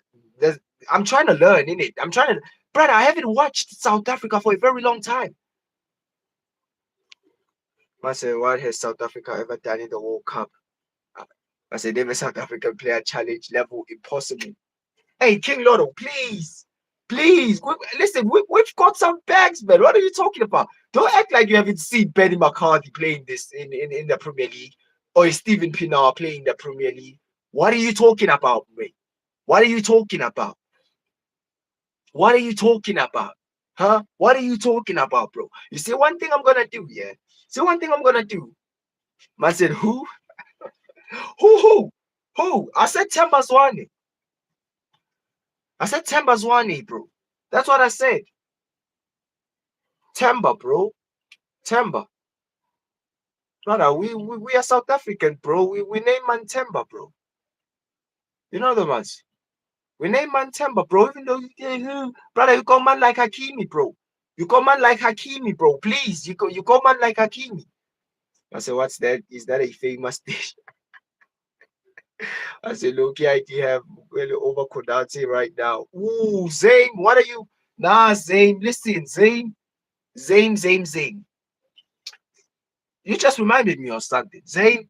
Speaker 1: I'm trying to learn in it. I'm trying to, brother. I haven't watched South Africa for a very long time. I said, what has South Africa ever done in the World Cup? I said, never South African player challenge level impossible. Hey, King Lotto, please, please, listen, we've got some bags, man. What are you talking about? Don't act like you haven't seen Benny McCarthy playing this in the Premier League or Stephen Pienaar playing the Premier League. What are you talking about, mate? What are you talking about? What are you talking about? Huh? What are you talking about, bro? You see one thing I'm gonna do, yeah? See one thing I'm gonna do. Man said, who? Who? I said Tembazwane. I said Tembazwane, bro. That's what I said. Temba, bro. Temba. Brother, we are South African, bro. We name man Temba, bro. You know the ones. We name man Temba, bro. Even though brother, you call man like Hakimi, bro. You call man like Hakimi, bro. Please, you call man like Hakimi. I said, what's that? Is that a famous dish? I said, look, I have really over Kodate right now. Ooh, Zane, what are you? Nah, Zane, listen, Zane. You just reminded me of something. Zane,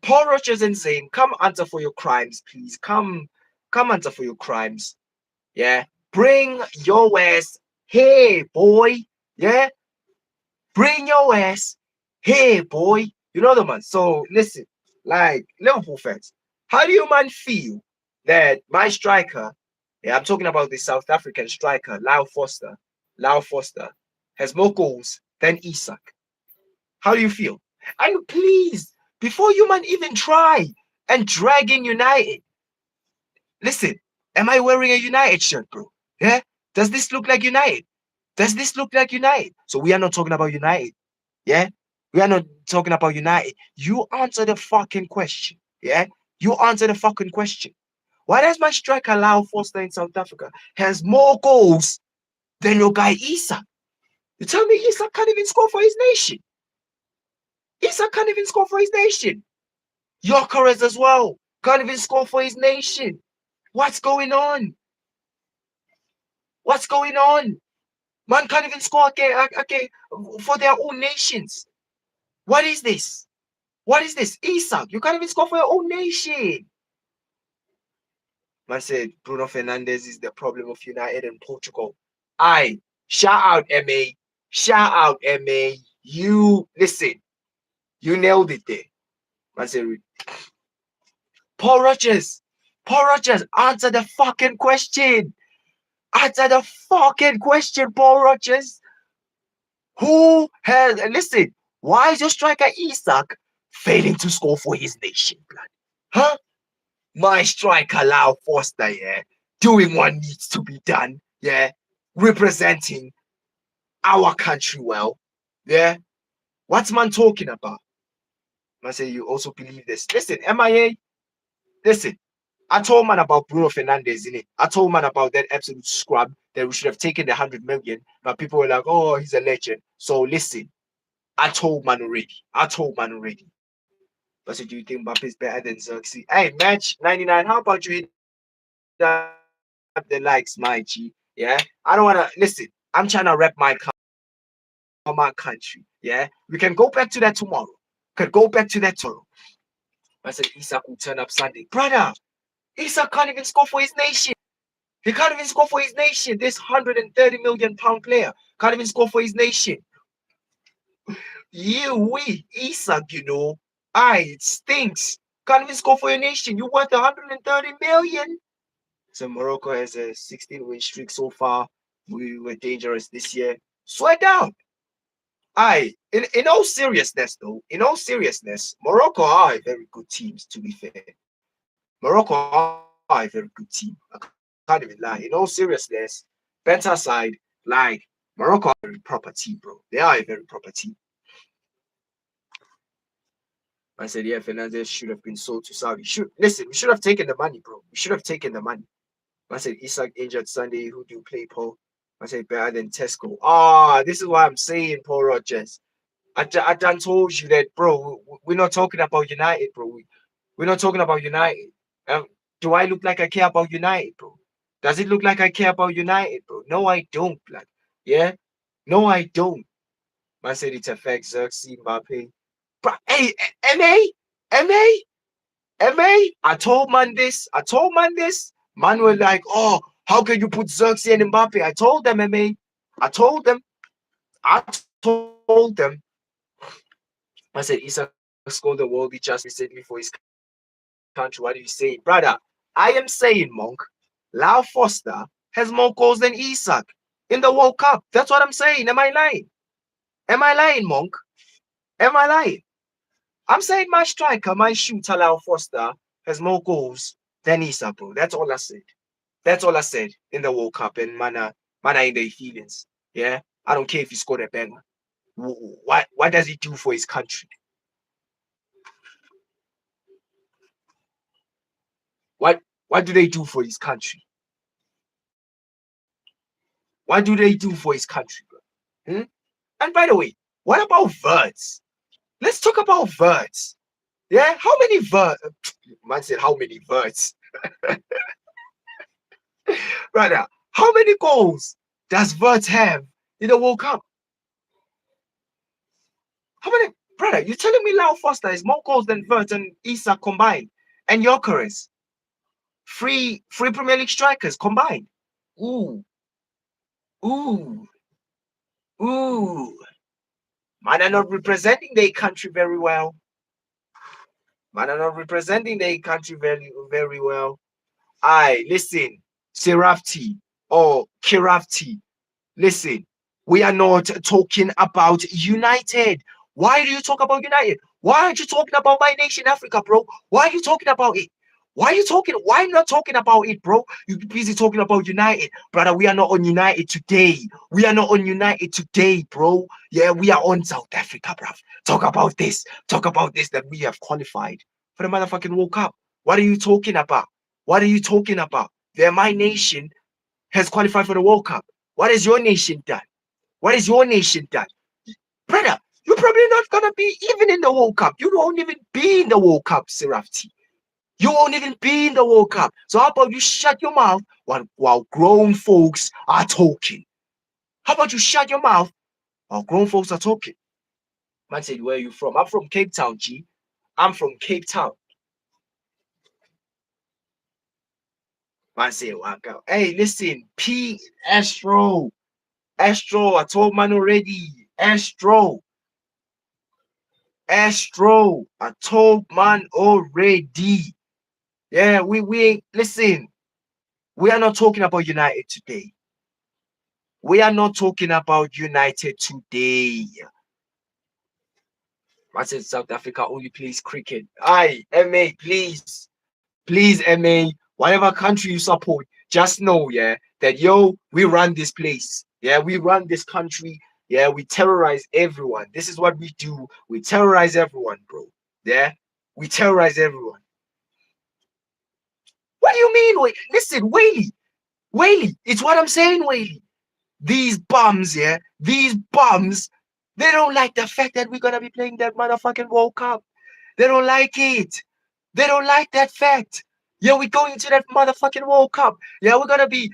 Speaker 1: Paul Rogers and Zane, come answer for your crimes, please. Come answer for your crimes. Yeah. Bring your ass here, boy. Yeah. Bring your ass here, boy. You know the man. So listen, like Liverpool fans, how do you man feel that my striker, yeah, I'm talking about the South African striker, Lyle Foster, has more goals than Isak? How do you feel? And please, before you man even try and drag in United, listen, am I wearing a United shirt, bro? Yeah? Does this look like United? Does this look like United? So we are not talking about United. Yeah? We are not talking about United. You answer the fucking question. Yeah? You answer the fucking question. Why does my striker Lyle Foster in South Africa has more goals than your guy Isak? You tell me Isak can't even score for his nation. Isak can't even score for his nation. Yokeres as well. Can't even score for his nation. What's going on? What's going on? Man can't even score okay, for their own nations. What is this? What is this? Isak, you can't even score for your own nation. Man said Bruno Fernandes is the problem of United and Portugal. Shout out MA. Shout out MA. You listen. You nailed it there. Man said Paul Rogers. Paul Rogers, answer the fucking question. Answer the fucking question, Paul Rogers. Who has listen? Why is your striker Isak failing to score for his nation, blood? Huh? My striker Lau Foster, yeah, doing what needs to be done, yeah, representing our country well, yeah. What's man talking about? Man say you also believe this. Listen, MIA, listen. I told man about Bruno Fernandes in it. I told man about that absolute scrub that we should have taken the 100 million, but people were like, "Oh, he's a legend." So listen, I told man already. I told man already. But so do you think Mbappe's better than Xerxes? Hey, match 99. How about you hit up the likes, my G? Yeah. I don't wanna listen. I'm trying to rep my country. Yeah. We can go back to that tomorrow. Could go back to that tomorrow. I said Isak will turn up Sunday. Brother, Isak can't even score for his nation. He can't even score for his nation. This 130 million pound player can't even score for his nation. Isak, it stinks. Can't even score for your nation. You worth 130 million. So Morocco has a 16-win streak so far. We were dangerous this year. Swear down. In all seriousness, though, in all seriousness, Morocco are a very good team, to be fair. Morocco are a very good team. I can't even lie. In all seriousness, better side, like Morocco are a very proper team, bro. They are a very proper team. I said, yeah, Fernandez should have been sold to Saudi. We should have taken the money, bro. We should have taken the money. I said, Isak injured Sunday. Who do you play, Paul? I said, better than Tesco. This is what I'm saying, Paul Rogers. I done told you that, bro. We're not talking about United, bro. We're not talking about United. Um, do I look like I care about United, bro? Does it look like I care about United, bro? No, I don't, blood. Yeah? No, I don't. I said it affects Xerxes, Mbappe. But hey, MA, I told man this. I told man this. Man were like, oh, how can you put Xerxes and Mbappe? I told them, MA. I told them. I told them. I said, Isak scored the world he just recently for his country. What are you saying? Brother, I am saying, Monk, Lau Foster has more goals than Isak. in the World Cup. That's what I'm saying. Am I lying? Am I lying, Monk? Am I lying? I'm saying my striker, my shooter, Lyle Foster, has more goals than Issa, bro. That's all I said. That's all I said in the World Cup, and mana in the feelings. Yeah, I don't care if he scored a banger. What does he do for his country? What do they do for his country? What do they do for his country, bro? Hmm? And by the way, what about Verts? Let's talk about Verts. Yeah, how many Verts? Man said how many Verts? Brother, how many goals does Verts have in the World Cup? How many? Brother, you're telling me Lau Foster is more goals than Verts and Issa combined, and Gyökeres, three Premier League strikers combined. Ooh, ooh, ooh. Man are not representing their country very well. Man are not representing their country very well. I listen, Serafti or Kirafti. Listen, we are not talking about United. Why do you talk about United? Why aren't you talking about my nation, Africa, bro? Why are you talking about it? Why are you talking? Why not talking about it, bro? You busy talking about United, brother. We are not on United today. We are not on United today, bro. Yeah, we are on South Africa, bro. Talk about this. Talk about this that we have qualified for the motherfucking World Cup. What are you talking about? What are you talking about? They're my nation has qualified for the World Cup. What has your nation done? What has your nation done? Brother, you're probably not gonna be even in the World Cup. You won't even be in the World Cup, Serafti. You won't even be in the World Cup. So how about you shut your mouth while grown folks are talking? How about you shut your mouth while grown folks are talking? Man said, where are you from? I'm from Cape Town, G. I'm from Cape Town. Man said, wow. Hey, listen, P Astro. Astro, I told man already. Astro. I told man already. Yeah, we ain't listen. We are not talking about United today. We are not talking about United today. I said South Africa only plays cricket. Aye, MA, please, MA, whatever country you support, just know, yeah, that yo, we run this place. Yeah, we run this country. Yeah, we terrorize everyone. This is what we do. We terrorize everyone, bro. Yeah, we terrorize everyone. What do you mean? Wait, listen, Whaley, it's what I'm saying, Whaley. These bums, yeah, these bums, they don't like the fact that we're gonna be playing that motherfucking World Cup. They don't like it. They don't like that fact. Yeah, we're going to that motherfucking World Cup. Yeah, we're gonna be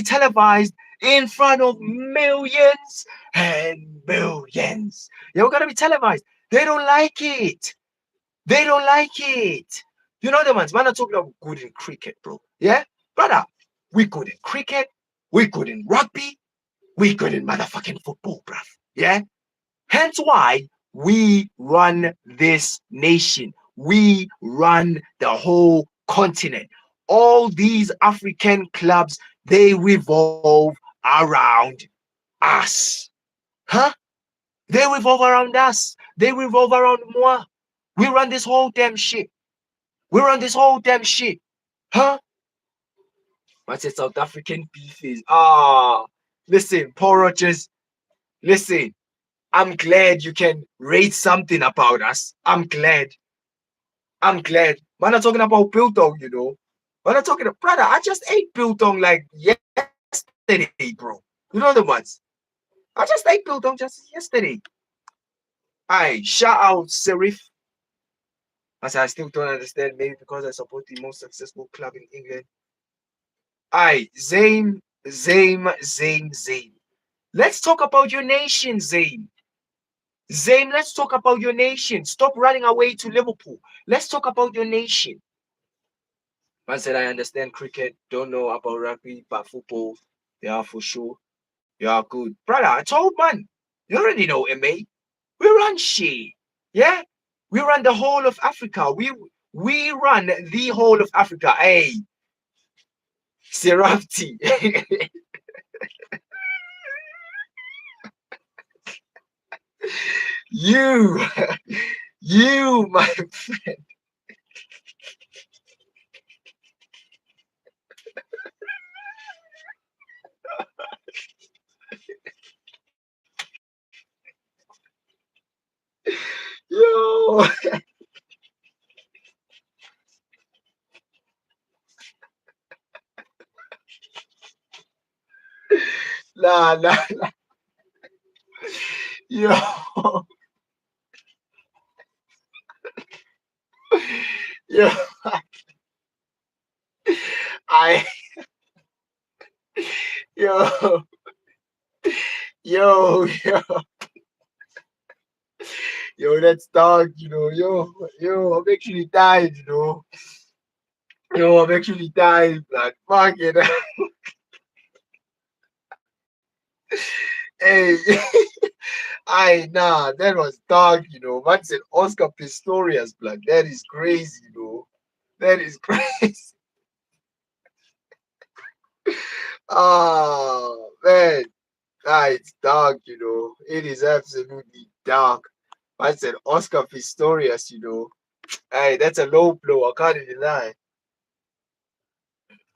Speaker 1: televised in front of millions and millions. Yeah, we're gonna be televised. They don't like it. They don't like it. You know the ones, man, are talking about good in cricket, bro. Yeah, brother, we good in cricket, we good in rugby, we good in motherfucking football, bruv. Yeah, hence why we run this nation. We run the whole continent. All these African clubs, they revolve around us. Huh? They revolve around us. They revolve around moi. We run this whole damn shit. We run this whole damn shit. Huh? What's it? South African beef is listen, Paul Rogers, listen. I'm glad you can rate something about us. I'm glad. I'm glad. Man, I'm talking about biltong, you know. Man, I'm talking brother, I just ate biltong like yesterday, bro. You know the ones. I just ate biltong just yesterday. I shout out Serif. I said I still don't understand, maybe because I support the most successful club in England. Aye, Zane. Let's talk about your nation, Zane. Zane, let's talk about your nation. Stop running away to Liverpool. Let's talk about your nation. Man said, I understand cricket, don't know about rugby, but football, yeah, for sure. Yeah, good. Brother, I told man, you already know, MA. We run shit. Yeah? We run the whole of Africa. We run the whole of Africa. Hey, Serafti. You, you, my friend. Yo, nah, nah, yo, yo, I, yo, yo, yo, that's dark, yo, I'm actually died, yo, I'm actually died, blood, fuck it, hey, nah, that was dark, man said Oscar Pistorius, blood, that is crazy, that is crazy. Oh, man. Ah, it's dark, It is absolutely dark. I said Oscar Pistorius, Hey, that's a low blow. I can't even lie.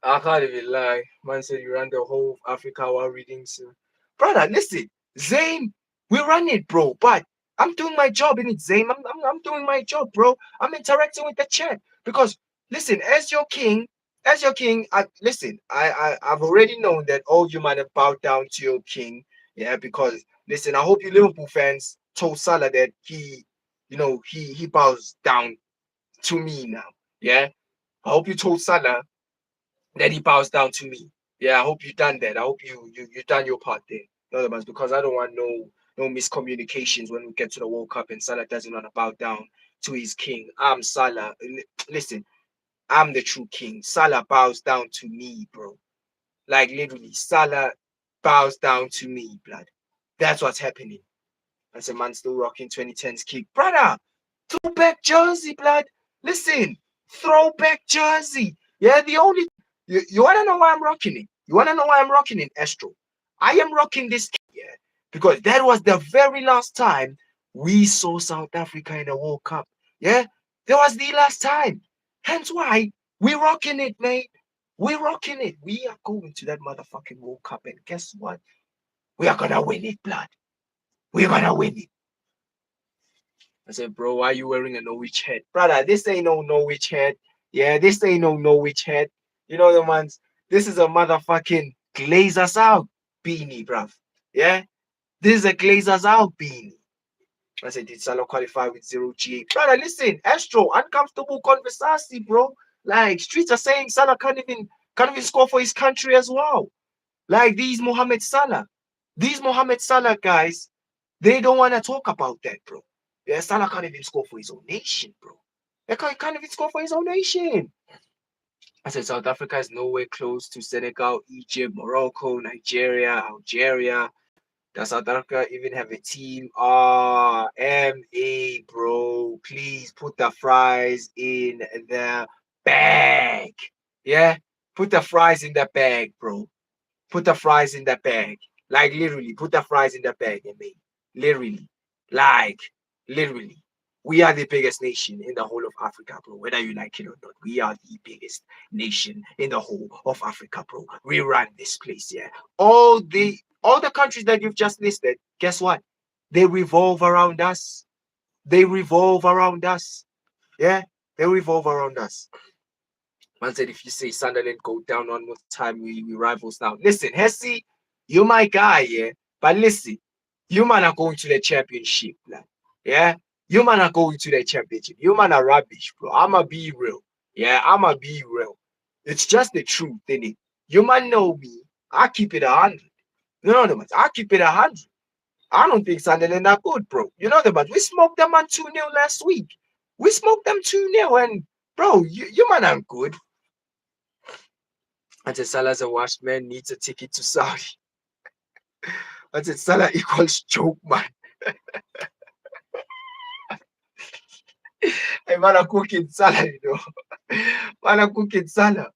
Speaker 1: I can't even lie. Man said you ran the whole of Africa while reading. So, brother, listen, Zane, we run it, bro. But I'm doing my job in it, Zane. I'm doing my job, bro. I'm interacting with the chat because listen, as your king. Listen, I've already known that all you might have bowed down to your king. Yeah, because listen, I hope you Liverpool fans told Salah that he bows down to me now. Yeah, I hope you told Salah then he bows down to me. Yeah, I hope you done that. I hope you done your part there. In other words, because I don't want no miscommunications when we get to the World Cup and Salah doesn't want to bow down to his king. I'm Salah. Listen, I'm the true king. Salah bows down to me, bro. Like literally, Salah bows down to me, blood. That's what's happening. As a man still rocking 2010's kick. Brother, throwback jersey, blood. Listen, throwback jersey. Yeah, the only you wanna know why I'm rocking it? You wanna know why I'm rocking it, Astro? I am rocking this kit, yeah, because that was the very last time we saw South Africa in the World Cup. Yeah, that was the last time. Hence why we rocking it, mate. We rocking it. We are going to that motherfucking World Cup, and guess what? We are gonna win it, blood. We're gonna win it. I said, bro, why are you wearing a Norwich hat? Brother, this ain't no Norwich hat. Yeah, this ain't no Norwich hat. You know the ones, this is a motherfucking Glazers out beanie, bruv. Yeah? This is a Glazers out beanie. I said, did Salah qualify with 0 G8? Brother, listen, Astro, uncomfortable conversation, bro. Like, streets are saying Salah can't even score for his country as well. Like these Mohamed Salah. These Mohamed Salah guys, they don't want to talk about that, bro. Yeah, Salah can't even score for his own nation, bro. He can't even score for his own nation. I said South Africa is nowhere close to Senegal, Egypt, Morocco, Nigeria, Algeria. Does South Africa even have a team? MA, bro. Please put the fries in the bag. Yeah? Put the fries in the bag, bro. Put the fries in the bag. Like literally, put the fries in the bag and me. Literally. Like, literally. We are the biggest nation in the whole of Africa, bro. Whether you like it or not, we are the biggest nation in the whole of Africa, bro. We run this place, yeah. All the countries that you've just listed, guess what? They revolve around us. They revolve around us. Yeah, they revolve around us. Man said, if you say Sunderland go down one more time, we rivals now. Listen, Hesse, you're my guy, yeah. But listen, you man are going to the championship, man. Yeah, you man are going to the championship. You man are rubbish, bro. I'ma be real. Yeah, I'ma be real. It's just the truth, innit? You man know me. I keep it 100. No, man. I keep it 100. I don't think Sunderland are good, bro. You know the but we smoked them on 2-0 last week. We smoked them 2-0, and bro, you man are good. I said Salah's a washed man, needs a ticket to Saudi. I said Salah equals joke, man. Hey, man, I'm cooking Salah, Man, I'm cooking Salah.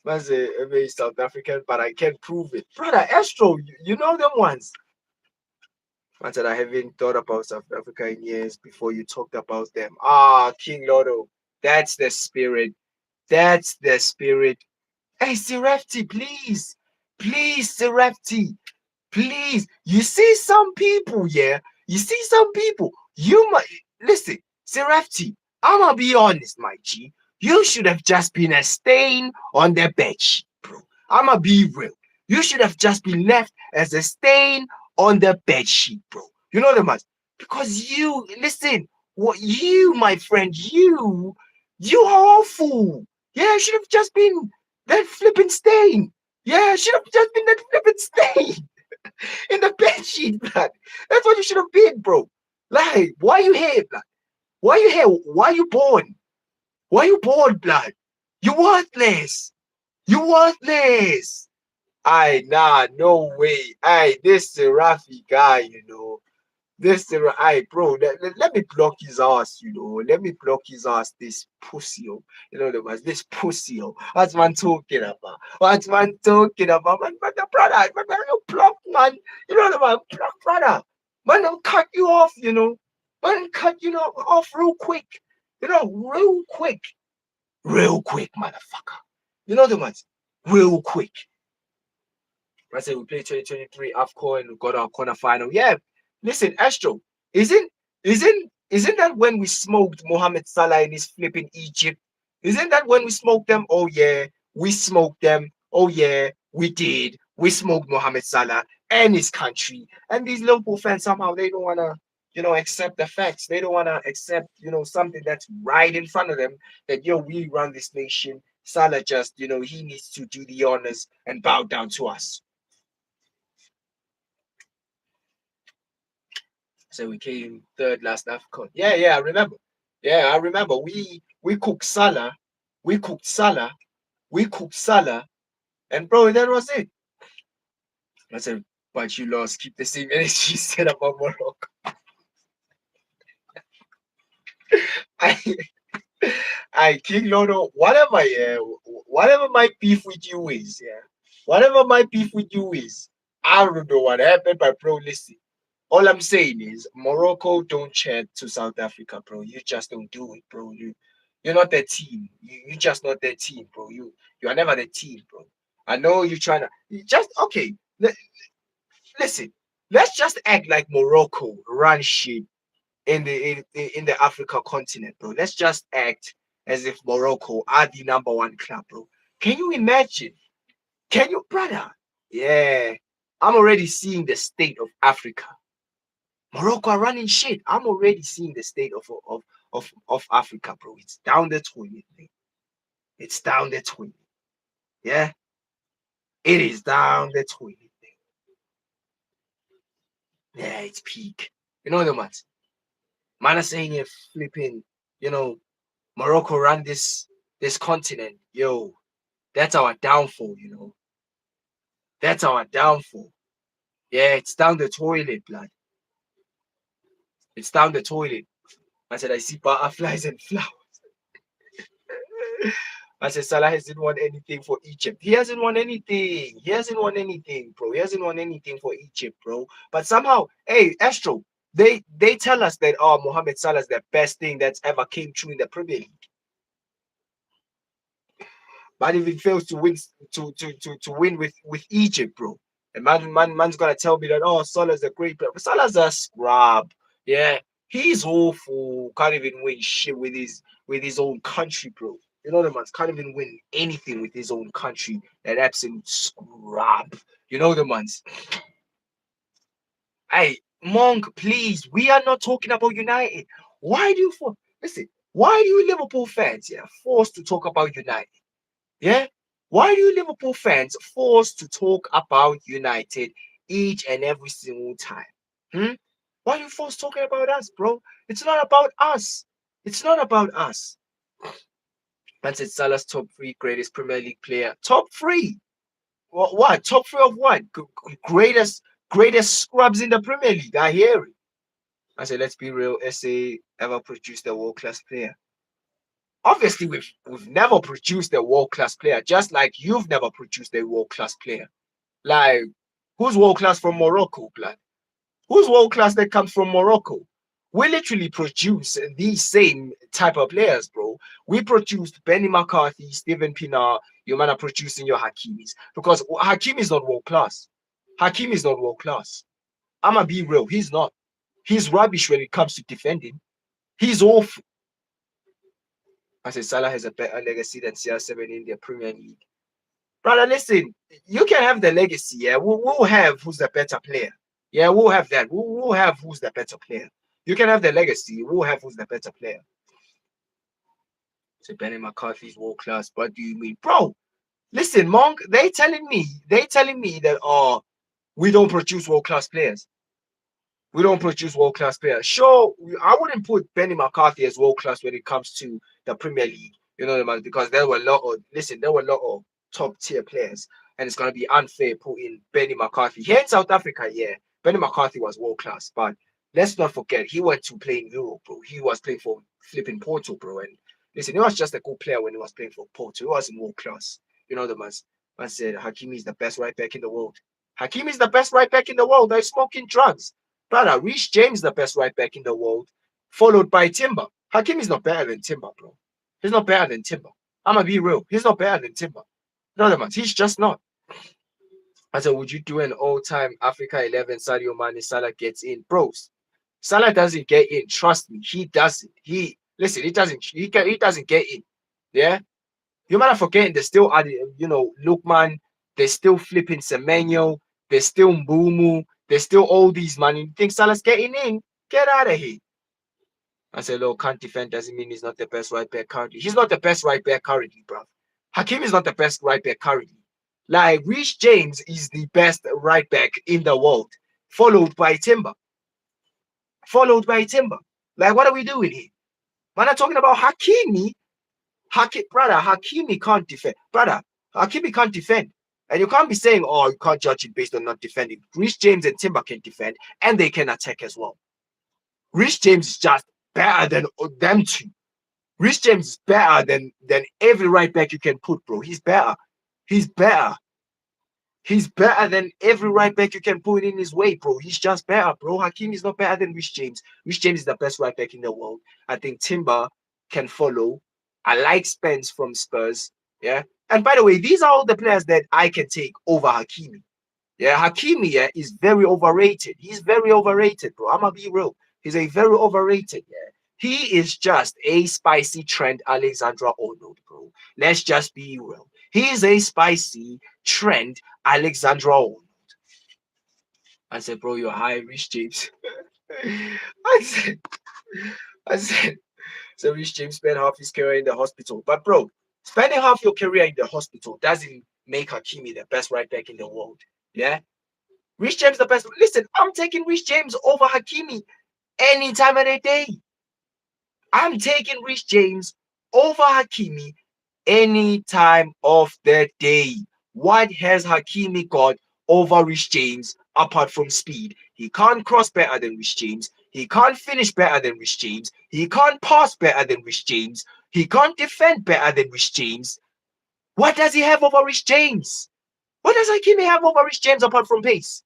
Speaker 1: Man say, I'm South African, but I can't prove it. Brother, Astro, you know them ones. I said I haven't thought about South Africa in years before you talked about them. Ah, King Lotto. That's the spirit. That's the spirit. Hey, Serefti, please. Please, Serefti. Please. You see some people, yeah? You see some people. You might listen, Serefti. I'ma be honest, my G. You should have just been a stain on the bench, bro. I'ma be real. You should have just been left as a stain on the bed sheet, bro. You know the much? Because you listen, what you, my friend, you are awful. Yeah, should have just been that flipping stain. Yeah, should have just been that flipping stain in the bed sheet, blood. That's what you should have been, bro. Like, why you here, blood? Why you here? Why you born? Why you born, blood? You worthless. You worthless. I nah, no way. I this Rafi guy, This I bro, let me block his ass. Let me block his ass, this pussy, the was this pussy. What's man talking about? What's man talking about? Man, the brother, man, you block, man. The man, block, brother. Man, don't cut you off. Man, cut off real quick. Real quick. Real quick, motherfucker. The ones? Real quick. I said we played 2023 AFCON, we got our quarter final. Yeah, listen, Astro, isn't that when we smoked Mohamed Salah in his flipping Egypt? Isn't that when we smoked them? Oh yeah, we smoked them. Oh yeah, we did. We smoked Mohamed Salah and his country. And these Liverpool fans somehow they don't wanna, accept the facts. They don't wanna accept, something that's right in front of them. That we run this nation. Salah just, he needs to do the honors and bow down to us. So we came third last AFCON. Yeah, I remember. Yeah, I remember. We cooked Salah, we cooked Salah, we cooked Salah, and bro, that was it. I said, but you lost. Keep the same energy. Said about Morocco. I, I King Lono, whatever, yeah, whatever my beef with you is, yeah, whatever my beef with you is, I don't know what happened, but bro, listen. All I'm saying is Morocco don't chat to South Africa, bro. You just don't do it, bro. You're not that team. You just not that team, bro. You are never the team, bro. I know you're trying to just okay. Listen, let's just act like Morocco run shit in the Africa continent, bro. Let's just act as if Morocco are the number one club, bro. Can you imagine? Can you, brother? Yeah, I'm already seeing the state of Africa. Morocco are running shit. I'm already seeing the state of Africa, bro. It's down the toilet, man. It's down the toilet. Yeah, it is down the toilet, man. Yeah, it's peak. You know the man. Man are saying if flipping, Morocco run this continent, yo, that's our downfall. That's our downfall. Yeah, it's down the toilet, blood. It's down the toilet. I said I see butterflies and flowers. I said Salah hasn't won anything for Egypt. He hasn't won anything. He hasn't won anything, bro. He hasn't won anything for Egypt, bro. But somehow, hey, Astro, they tell us that Mohamed Salah is the best thing that's ever came true in the Premier League. But if it fails to win to win with Egypt, bro, and man's gonna tell me that Salah's a great player. But Salah's a scrub. Yeah, he's awful. Can't even win shit with his own country, bro. You know the man's can't even win anything with his own country. That absolute scrub. You know the man's. Hey, Monk, please. We are not talking about United. Why do you listen? Why do you Liverpool fans forced to talk about United? Yeah? Why do you Liverpool fans forced to talk about United each and every single time? Why are you forced talking about us, bro? It's not about us. It's not about us. Man said Salah's top three greatest Premier League player. Top three? What? Top three of what? Greatest scrubs in the Premier League. I hear it. I said, let's be real. SA ever produced a world-class player. Obviously, we've never produced a world-class player, just like you've never produced a world-class player. Like, who's world-class from Morocco, blood? Who's world class that comes from Morocco? We literally produce these same type of players, bro. We produced Benny McCarthy, Steven Pinar. You man are producing your Hakimis because Hakimi is not world class. Hakimi is not world class. I'ma be real. He's not. He's rubbish when it comes to defending. He's awful. I said Salah has a better legacy than CR7 in the Premier League. Brother, listen, you can have the legacy, yeah. We'll have who's the better player. Yeah, we'll have that. We'll have who's the better player. You can have the legacy, we'll have who's the better player. So Benny McCarthy's world class. What do you mean? Bro, listen, Monk, they telling me that we don't produce world class players. We don't produce world class players. Sure, I wouldn't put Benny McCarthy as world class when it comes to the Premier League. You know what I mean? Because there were a lot of top tier players, and it's gonna be unfair putting Benny McCarthy here in South Africa. Yeah, Benny McCarthy was world class, but let's not forget he went to play in Europe, bro. He was playing for flipping Porto, bro. And listen, he was just a good player when he was playing for Porto. He wasn't world class. You know the man said Hakimi is the best right back in the world. Hakimi is the best right back in the world. They're smoking drugs. Brother, Reece James the best right back in the world, followed by Timber. Hakim is not better than Timber, bro. He's not better than Timber. I'ma be real. He's not better than Timber. No, man. He's just not. I said, would you do an all-time Africa 11 Sadio Mane Salah gets in? Bros, Salah doesn't get in. Trust me, he doesn't. He doesn't. He doesn't get in. Yeah, you might have forgetting. There's still, Lookman. There's still flipping Semenyo. There's still Mbumu. There's still all these man. You think Salah's getting in? Get out of here. I said, look, can't defend doesn't mean he's not the best right back currently. He's not the best right back currently, bro. Hakim is not the best right back currently. Like, Reece James is the best right back in the world, followed by Timber. Followed by Timber. Like, what are we doing here? Man, I'm talking about Hakimi. Brother, Hakimi can't defend. Brother, Hakimi can't defend. And you can't be saying, oh, you can't judge it based on not defending. Reece James and Timber can defend, and they can attack as well. Reece James is just better than them two. Reece James is better than every right back you can put, bro. He's better. He's better. He's better than every right back you can put in his way, bro. He's just better, bro. Hakim is not better than Reece James. Reece James is the best right back in the world. I think Timber can follow. I like Spence from Spurs. Yeah. And by the way, these are all the players that I can take over Hakimi. Yeah, Hakimi, yeah, is very overrated. He's very overrated, bro. I'm gonna be real. He's a very overrated, yeah. He is just a spicy Trent Alexander-Arnold, bro. Let's just be real. He's a spicy Trent Alexander-Arnold. I said, bro, you're high, Reece James. I said, I said, so Reece James spent half his career in the hospital. But bro, spending half your career in the hospital doesn't make Hakimi the best right back in the world. Yeah. Reece James the best. Listen, I'm taking Reece James over Hakimi any time of the day. I'm taking Reece James over Hakimi any time of the day. What has Hakimi got over Reece James apart from speed? He can't cross better than Reece James. He can't finish better than Reece James. He can't pass better than Reece James. He can't defend better than Reece James. What does he have over Reece James? What does Hakimi have over Reece James apart from pace?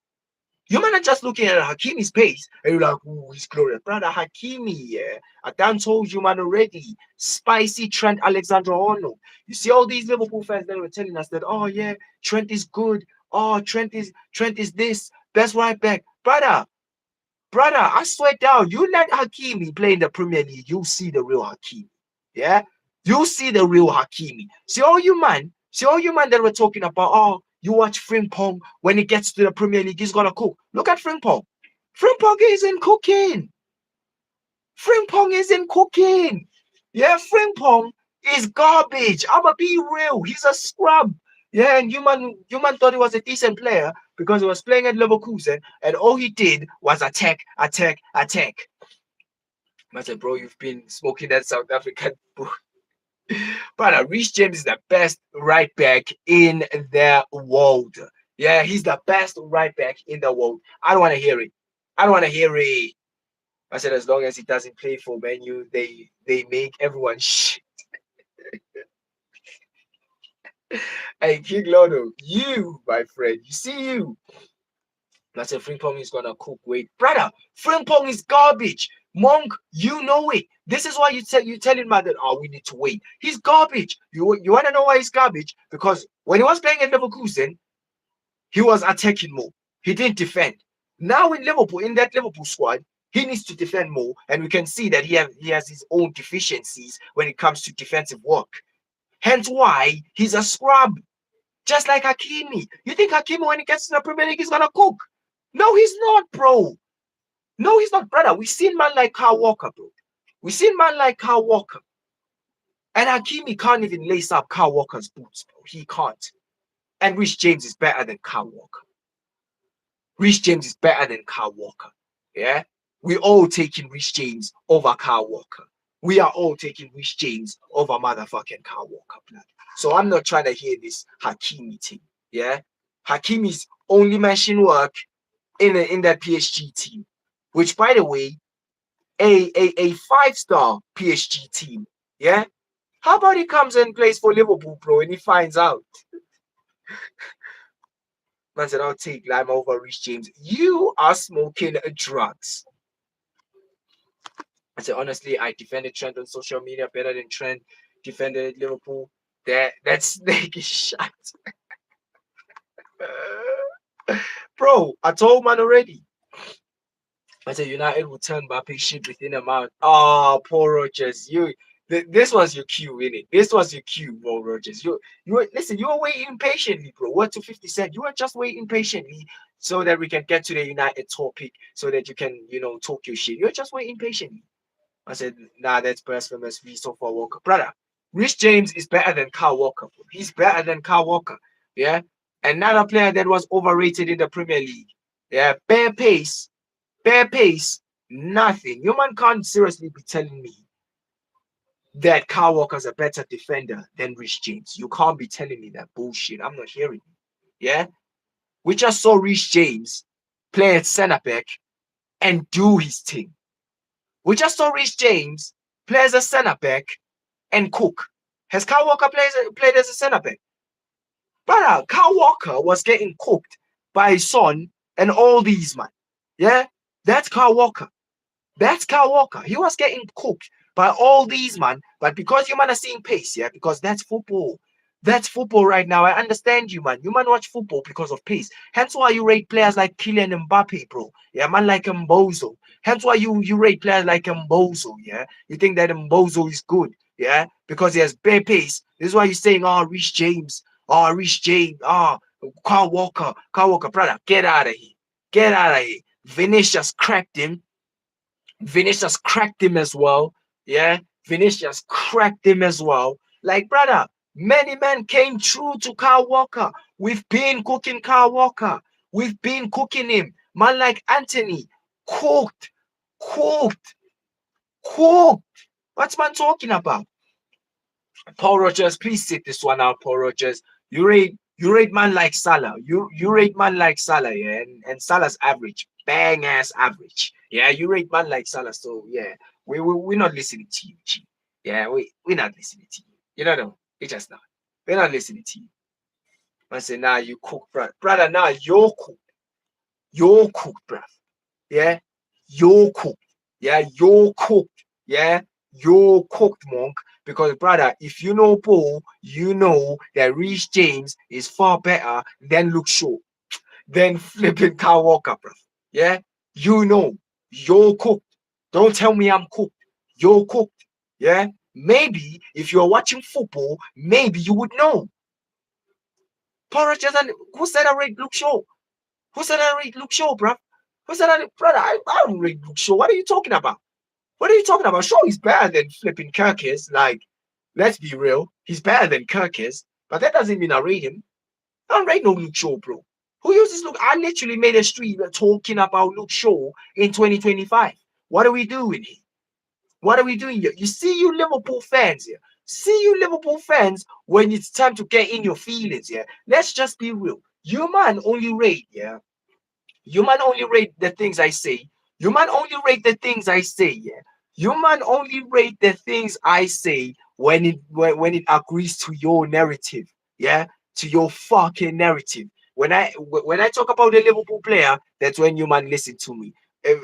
Speaker 1: You man are just looking at Hakimi's pace and you're like, oh, he's glorious. Brother, Hakimi, yeah. I done told you, man, already. Spicy Trent Alexander-Arnold. You see all these Liverpool fans that were telling us that, oh, yeah, Trent is good. Oh, Trent is this. Best right back. Brother, I swear down, you let Hakimi play in the Premier League, you'll see the real Hakimi. Yeah? You'll see the real Hakimi. See all you man that were talking about, oh, you watch Frimpong, when he gets to the Premier League, he's gonna cook. Look at Frimpong. Frimpong isn't cooking. Frimpong isn't cooking. Yeah, Frimpong is garbage. I'ma be real. He's a scrub. Yeah, and you man thought he was a decent player because he was playing at Leverkusen, and all he did was attack. I said, bro, you've been smoking that South African. Brother, Reece James is the best right back in the world. Yeah, he's the best right back in the world. I don't want to hear it. I don't want to hear it. I said, as long as he doesn't play for Man U, they make everyone shit. Hey, King Lodo, you, my friend, you see you. I said Frimpong is gonna cook. Wait, brother, Frimpong is garbage. Monk, you know it. This is why you telling man that we need to wait. He's garbage. You wanna know why he's garbage? Because when he was playing at Leverkusen, he was attacking more. He didn't defend. Now in Liverpool, in that Liverpool squad, he needs to defend more, and we can see that he has his own deficiencies when it comes to defensive work. Hence why he's a scrub, just like Hakimi. You think Hakimi, when he gets to the Premier League, is gonna cook? No, he's not, bro. No, he's not, brother. We seen man like Kyle Walker, bro. We seen man like Kyle Walker, and Hakimi can't even lace up Kyle Walker's boots, bro. He can't. And Rich James is better than Kyle Walker. Rich James is better than Kyle Walker. Yeah, we all taking Rich James over Kyle Walker. We are all taking Rich James over motherfucking Kyle Walker, blood. So I'm not trying to hear this Hakimi thing. Yeah, Hakimi's only machine work in that PSG team, which, by the way, a 5-star PSG team. Yeah, how about he comes and plays for Liverpool, bro, and he finds out? Man said, I'll take Lime over Rich James. You are smoking drugs. I said, honestly, I defended Trent on social media better than Trent defended Liverpool. That's naked shot. Bro, I told man already. I said, United will turn Mbappe shit within a month. Oh, Paul Rogers, this was your cue, innit? This was your cue, Paul Rogers. Listen, you were waiting patiently, bro. What to 50 Cent? You were just waiting patiently so that we can get to the United topic, so that you can, talk your shit. You're just waiting patiently. I said, nah, that's blasphemous. We so far Walker. Brother, Rich James is better than Kyle Walker. Bro. He's better than Kyle Walker. Yeah. Another player that was overrated in the Premier League. Yeah. Bare pace, nothing. You man can't seriously be telling me that Kyle Walker's a better defender than Rich James. You can't be telling me that bullshit. I'm not hearing you. Yeah. We just saw Rich James play at centre back and do his thing. We just saw Rich James play as a centre back and cook. Has Kyle Walker played as a centre back? Brother, Kyle Walker was getting cooked by his son and all these, man. Yeah? That's Kyle Walker. That's Kyle Walker. He was getting cooked by all these, man. But because you man are seeing pace, yeah? Because that's football. That's football right now. I understand you, man. You man watch football because of pace. Hence why you rate players like Kylian Mbappe, bro. Yeah, man like Mbozo. Hence why you rate players like Mbozo, yeah? You think that Mbozo is good, yeah? Because he has bare pace. This is why you're saying, Rich James. Rich James. Kyle Walker. Brother, get out of here. Get out of here. Vinicius cracked him. Vinicius cracked him as well. Yeah? Vinicius cracked him as well. Like, brother, many men came through to Kyle Walker. We've been cooking Kyle Walker. We've been cooking him. Man like Anthony. Cooked. What's man talking about? Paul Rogers, please sit this one out, Paul Rogers. You rate man like Salah. You rate man like Salah, yeah, and Salah's average, bang ass average. Yeah, you rate man like Salah. So yeah, we're not listening to you, G. Yeah, we're not listening to you. No, it's just not. We're not listening to you. I say, nah, you cook, brother. Nah, you're cooked. You're cooked, bruv. Yeah, you're cooked. Yeah, you're cooked. Yeah, you're cooked, monk. Because, brother, if you know Paul, you know that Rich James is far better than Luke Shaw, than flipping Kyle Walker, bruv. Yeah, you know, you're cooked. Don't tell me I'm cooked. You're cooked. Yeah, maybe if you're watching football, maybe you would know. Paul Rogers, who said I rate Luke Shaw? Who said I rate Luke Shaw, bruv? Who said brother, I don't rate Luke Shaw. What are you talking about? What are you talking about? Shaw is better than flipping Kirkis. Like, let's be real. He's better than Kirkis. But that doesn't mean I rate him. I don't rate no Luke Shaw, bro. Who uses Luke? I literally made a stream talking about Luke Shaw in 2025. What are we doing here? What are we doing here? You see, you Liverpool fans here. See, you Liverpool fans, when it's time to get in your feelings, yeah. Let's just be real. You man only rate, yeah. You man only rate the things I say. You man only rate the things I say, yeah. You man only rate the things I say when it agrees to your narrative, yeah, to your fucking narrative. When I talk about the Liverpool player, that's when you man listen to me.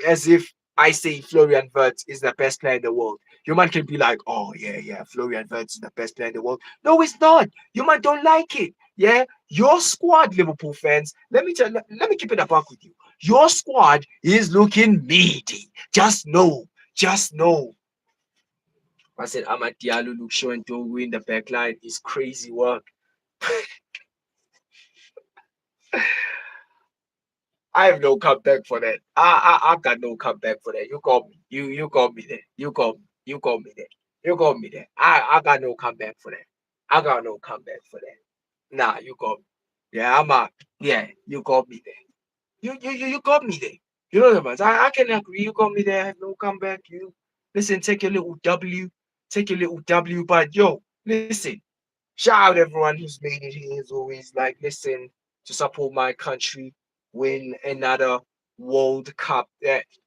Speaker 1: As if I say Florian Wirtz is the best player in the world. You man can be like, oh yeah, yeah, Florian Wirtz is the best player in the world. No, it's not. You man don't like it. Yeah, your squad, Liverpool fans. Let me keep it a buck with you. Your squad is looking meaty. Just know. I said Amad Diallo, Luke Shaw, and Dogu in the back line is crazy work. I have no comeback for that. I've got no comeback for that. You call me. You call me there. You call me. You call me there. You call me there. I got no comeback for that. I got no comeback for that. Nah, you call me. Yeah, I'm out. Yeah, you called me there. You called me there. You know what I can agree. You called me there. I have no comeback. You listen, take your little W. Take your little W, but yo, listen. Shout out everyone who's made it here as always. Like, listen, to support my country, win another World Cup,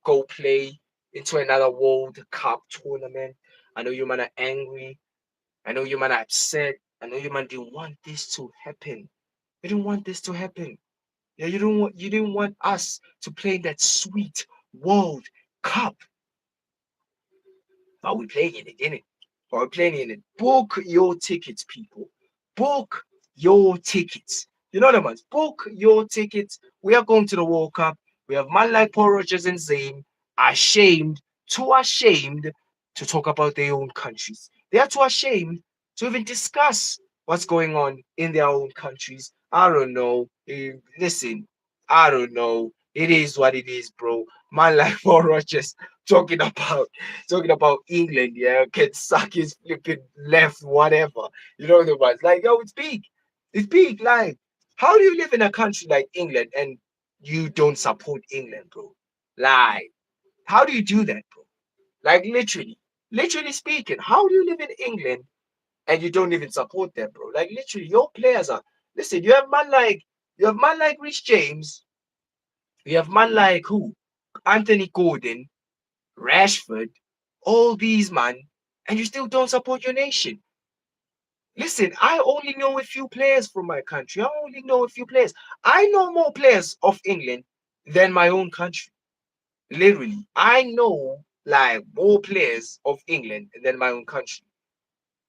Speaker 1: go play into another World Cup tournament. I know you man are angry. I know you man are upset. I know you man didn't want this to happen. You didn't want this to happen. Yeah, you didn't want us to play that sweet World Cup. But we playing in it, innit? But we're playing in it. Book your tickets, people. Book your tickets. You know what I mean? Book your tickets. We are going to the World Cup. We have man like Paul Rogers and Zayn too ashamed to talk about their own countries. They are too ashamed to even discuss what's going on in their own countries. I don't know. Listen, I don't know. It is what it is, bro. Man like Paul Rogers talking about England, yeah, can suck his flipping left, whatever. You know the ones like, yo, it's big. It's big. Like, how do you live in a country like England and you don't support England, bro? Like, how do you do that, bro? Like, literally speaking, how do you live in England and you don't even support them, bro? Like, literally, your players are. Listen, you have man like Rich James. You have man like who? Anthony Gordon, Rashford, all these man, and you still don't support your nation. Listen, I only know a few players from my country. I only know a few players. I know more players of England than my own country. Literally, I know like more players of England than my own country.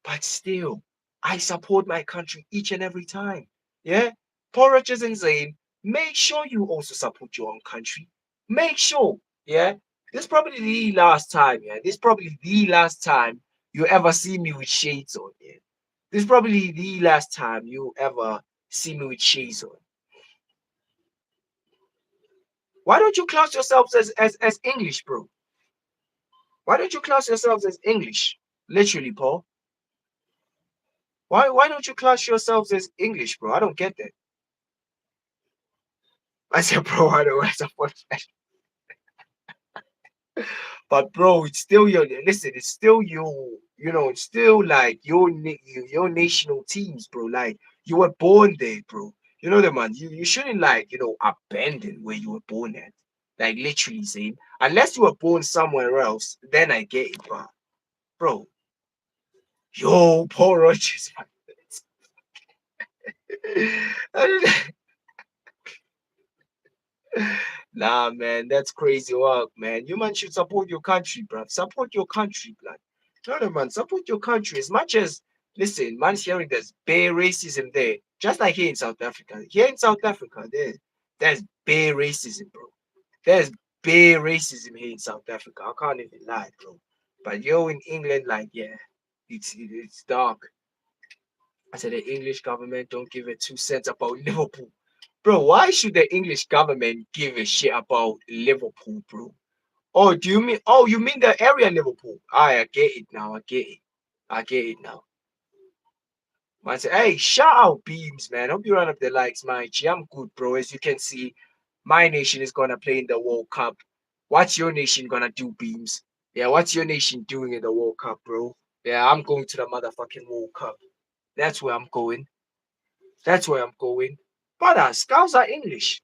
Speaker 1: But still, I support my country each and every time. Yeah? Paul Rogers and Zayn, make sure you also support your own country. Make sure, yeah? This is probably the last time, yeah? This is probably the last time you ever see me with shades on, yeah? This is probably the last time you ever see me with shades on. Why don't you class yourselves as English, bro? Why don't you class yourselves as English? Literally, Paul. Why don't you class yourselves as English, bro? I don't get that. I said, bro, I don't support that. But bro, it's still your listen, it's still your it's still like your national teams, bro. Like you were born there, bro. You know the man, you shouldn't like, abandon where you were born at. Like literally saying, unless you were born somewhere else, then I get it, bro. Yo, Paul Rogers, man. Nah, man, that's crazy work, man. You man should support your country, bruv. Support your country, blood. No, no, man, support your country as much as listen, man's hearing there's bare racism there, just like here in South Africa. Here in South Africa, there's bare racism, bro. There's bare racism here in South Africa. I can't even lie, bro. But yo, in England, like, yeah, it's dark. I said the English government don't give a 2 cents about Liverpool. Bro, why should the English government give a shit about Liverpool, bro? Oh, you mean the area Liverpool? I get it now. I get it. I get it now. Man say, hey, shout out Beams, man. Hope you run up the likes, man. Gee, I'm good, bro. As you can see, my nation is gonna play in the World Cup. What's your nation gonna do, Beams? Yeah, what's your nation doing in the World Cup, bro? Yeah, I'm going to the motherfucking World Cup. That's where I'm going. That's where I'm going. But Scouts are English.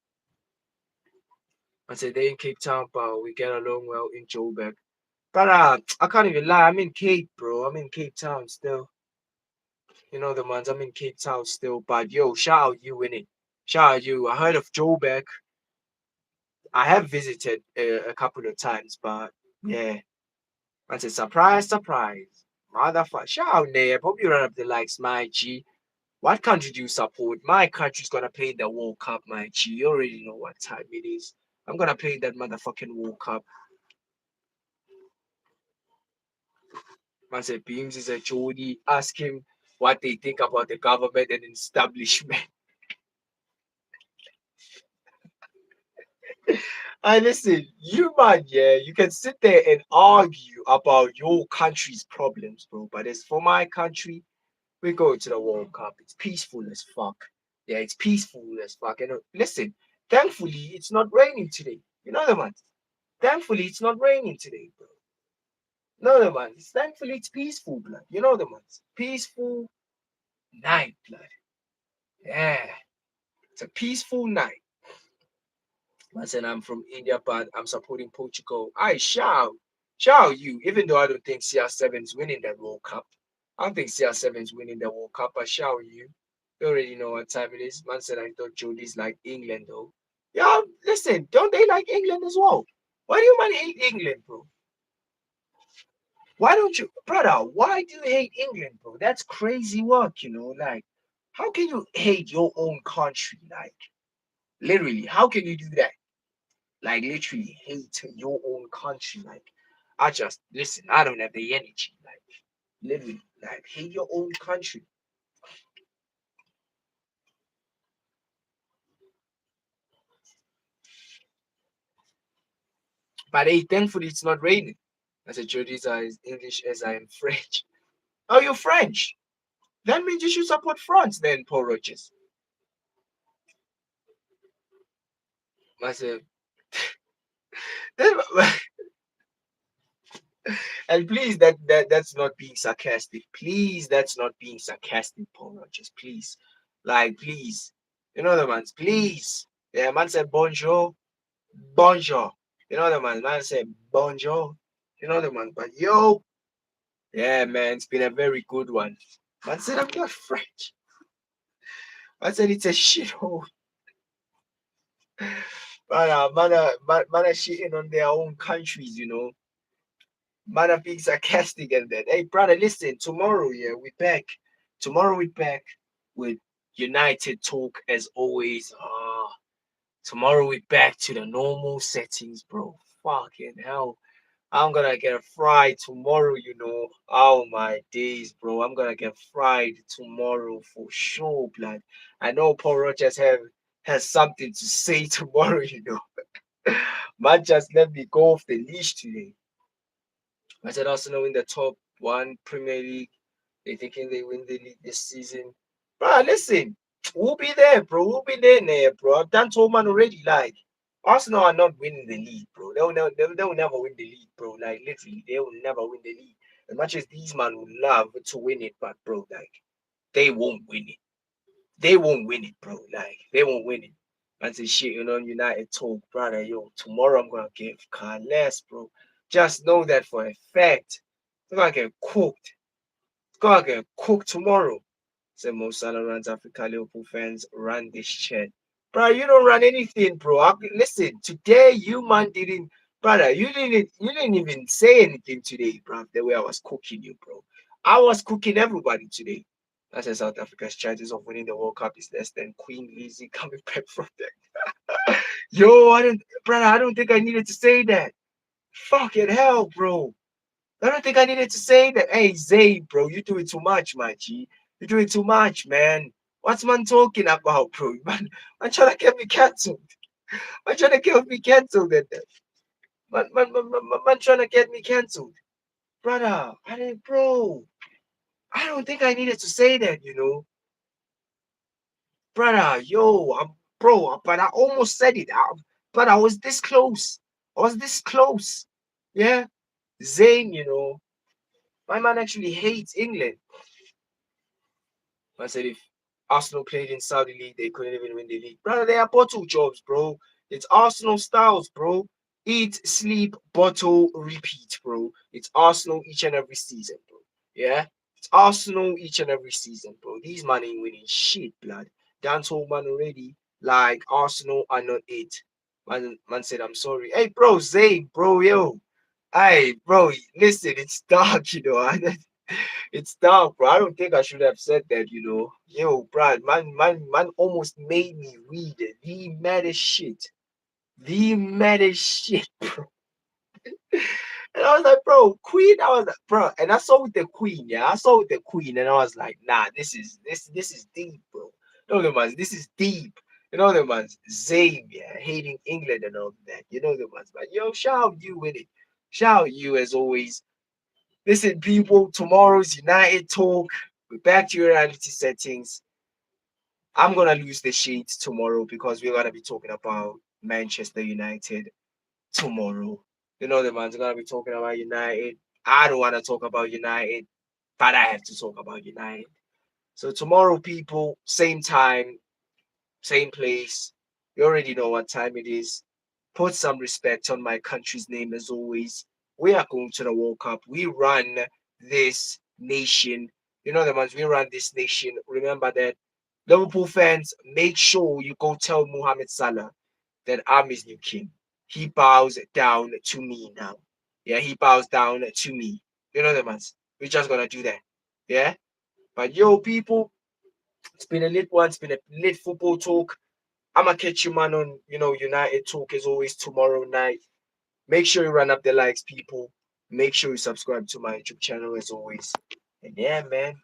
Speaker 1: I said they in Cape Town, but we get along well in Joburg. But I can't even lie. I'm in Cape, bro. I'm in Cape Town still. You know the ones. I'm in Cape Town still. But yo, shout out you in it. Shout out you. I heard of Joburg. I have visited a couple of times, but yeah, I said surprise, surprise, motherfucker. Shout out there. Hope you run up the likes, my G. What country do you support? My country's gonna play the World Cup, my G. You already know what time it is. I'm gonna play that motherfucking World Cup. I said Beams is a Jody. Ask him what they think about the government and establishment. I listen, you man, yeah, you can sit there and argue about your country's problems, bro. But as for my country, we go to the World Cup. It's peaceful as fuck. Yeah, it's peaceful as fuck. And listen, thankfully, it's not raining today. You know the man. Thankfully, it's not raining today, bro. No, the man. Thankfully, it's peaceful, blood. You know the man. Peaceful night, blood. Yeah, it's a peaceful night. I said I'm from India, but I'm supporting Portugal. I shall you. Even though I don't think CR7 is winning that World Cup, I don't think CR7 is winning the World Cup. I shall you. You already know what time it is. Man said I thought Jody's like England though. Yeah, listen, don't they like England as well? Why do you man hate England, bro? Why don't you, brother? Why do you hate England, bro? That's crazy work, you know. Like, how can you hate your own country? Like, literally, how can you do that? Like literally hate your own country. Like I just listen, I don't have the energy. Like literally, like hate your own country. But hey, thankfully it's not raining. I said Jodi's as English as I am French. Oh, you're French. That means you should support France then, Paul Rogers. I said and please that's not being sarcastic. Please, that's not being sarcastic, Paul Rogers. Please. Like please. You know the man, please. Yeah, man said bonjour. Bonjour. You know the man. Man said bonjour. You know the man. But yo, yeah, man, it's been a very good one. Man said I'm not French. Man said it's a shithole. Man are shitting on their own countries, you know. Man are being sarcastic and that. Hey, brother, listen. Tomorrow, yeah, we back. Tomorrow we back with United Talk as always. Tomorrow we back to the normal settings, bro. Fucking hell. I'm gonna get fried tomorrow, you know. Oh my days, bro. I'm gonna get fried tomorrow for sure, blood. I know Paul Rogers has something to say tomorrow, you know. Man, just let me go off the leash today. I said Arsenal in the top one Premier League. They thinking they win the league this season. Bro, listen, we'll be there, bro. We'll be there, bro. I've done told man already. Like, Arsenal are not winning the league, bro. They'll never win the league, bro. Like, literally, they will never win the league. As much as these man would love to win it, but bro, like, they won't win it. They won't win it, bro. Like, they won't win it. And say shit, you know, United talk, brother. Yo, tomorrow I'm gonna give less, bro. Just know that for a fact. I'm gonna get cooked. Gonna get cooked tomorrow. Say Mo Salah runs Africa. Liverpool fans run this chat. Bro, you don't run anything, bro. Listen, today you man didn't, brother. You didn't even say anything today, bro. The way I was cooking you, bro. I was cooking everybody today. I said South Africa's chances of winning the World Cup is less than Queen Lizzie coming back from there. Yo, brother. I don't think I needed to say that. Fucking hell, bro. I don't think I needed to say that. Hey, Zay, bro, you're doing too much, my G. You're doing too much, man. What's man talking about, bro? Man trying to get me cancelled. Man trying to get me cancelled. Man trying to get me cancelled. Brother, bro, I don't think I needed to say that, you know. Brother, yo, bro, but I almost said it. But I was this close. I was this close. Yeah. Zayn, you know, my man actually hates England. I said if Arsenal played in Saudi League, they couldn't even win the league. Brother, they are bottle jobs, bro. It's Arsenal styles, bro. Eat, sleep, bottle, repeat, bro. It's Arsenal each and every season, bro. Yeah? It's Arsenal each and every season, bro. These man ain't winning shit, blood. Dan told man already. like Arsenal are not it. Man said, I'm sorry. Hey, bro, Zay, bro, yo. Hey, bro, listen, it's dark, it's dark, bro. I don't think I should have said that, Yo, Brad, man almost made me read the maddest shit. The maddest shit, bro. And I was like, bro, Queen. I was like, bro, and I saw with the Queen, yeah. I saw with the Queen, and I was like, nah, this is deep, bro. You know the ones, this is deep. You know the ones, Zabe, yeah, hating England and all that. You know the ones, but yo, shout out you with it. Shout out you as always. Listen, people, tomorrow's United talk. We're back to your reality settings. I'm gonna lose the sheets tomorrow because we're gonna be talking about Manchester United tomorrow. You know the man's gonna be talking about United. I don't wanna talk about United, but I have to talk about United. So tomorrow, people, same time, same place. You already know what time it is. Put some respect on my country's name as always. We are going to the World Cup. We run this nation. You know the ones we run this nation. Remember that. Liverpool fans, make sure you go tell Mohamed Salah that I'm his new king. He bows down to me now. Yeah, he bows down to me. You know the ones. We're just gonna do that. Yeah. But yo, people, it's been a lit one. It's been a lit football talk. I'ma catch you, man, on United talk as always tomorrow night. Make sure you run up the likes, people. Make sure you subscribe to my YouTube channel as always. And yeah, man.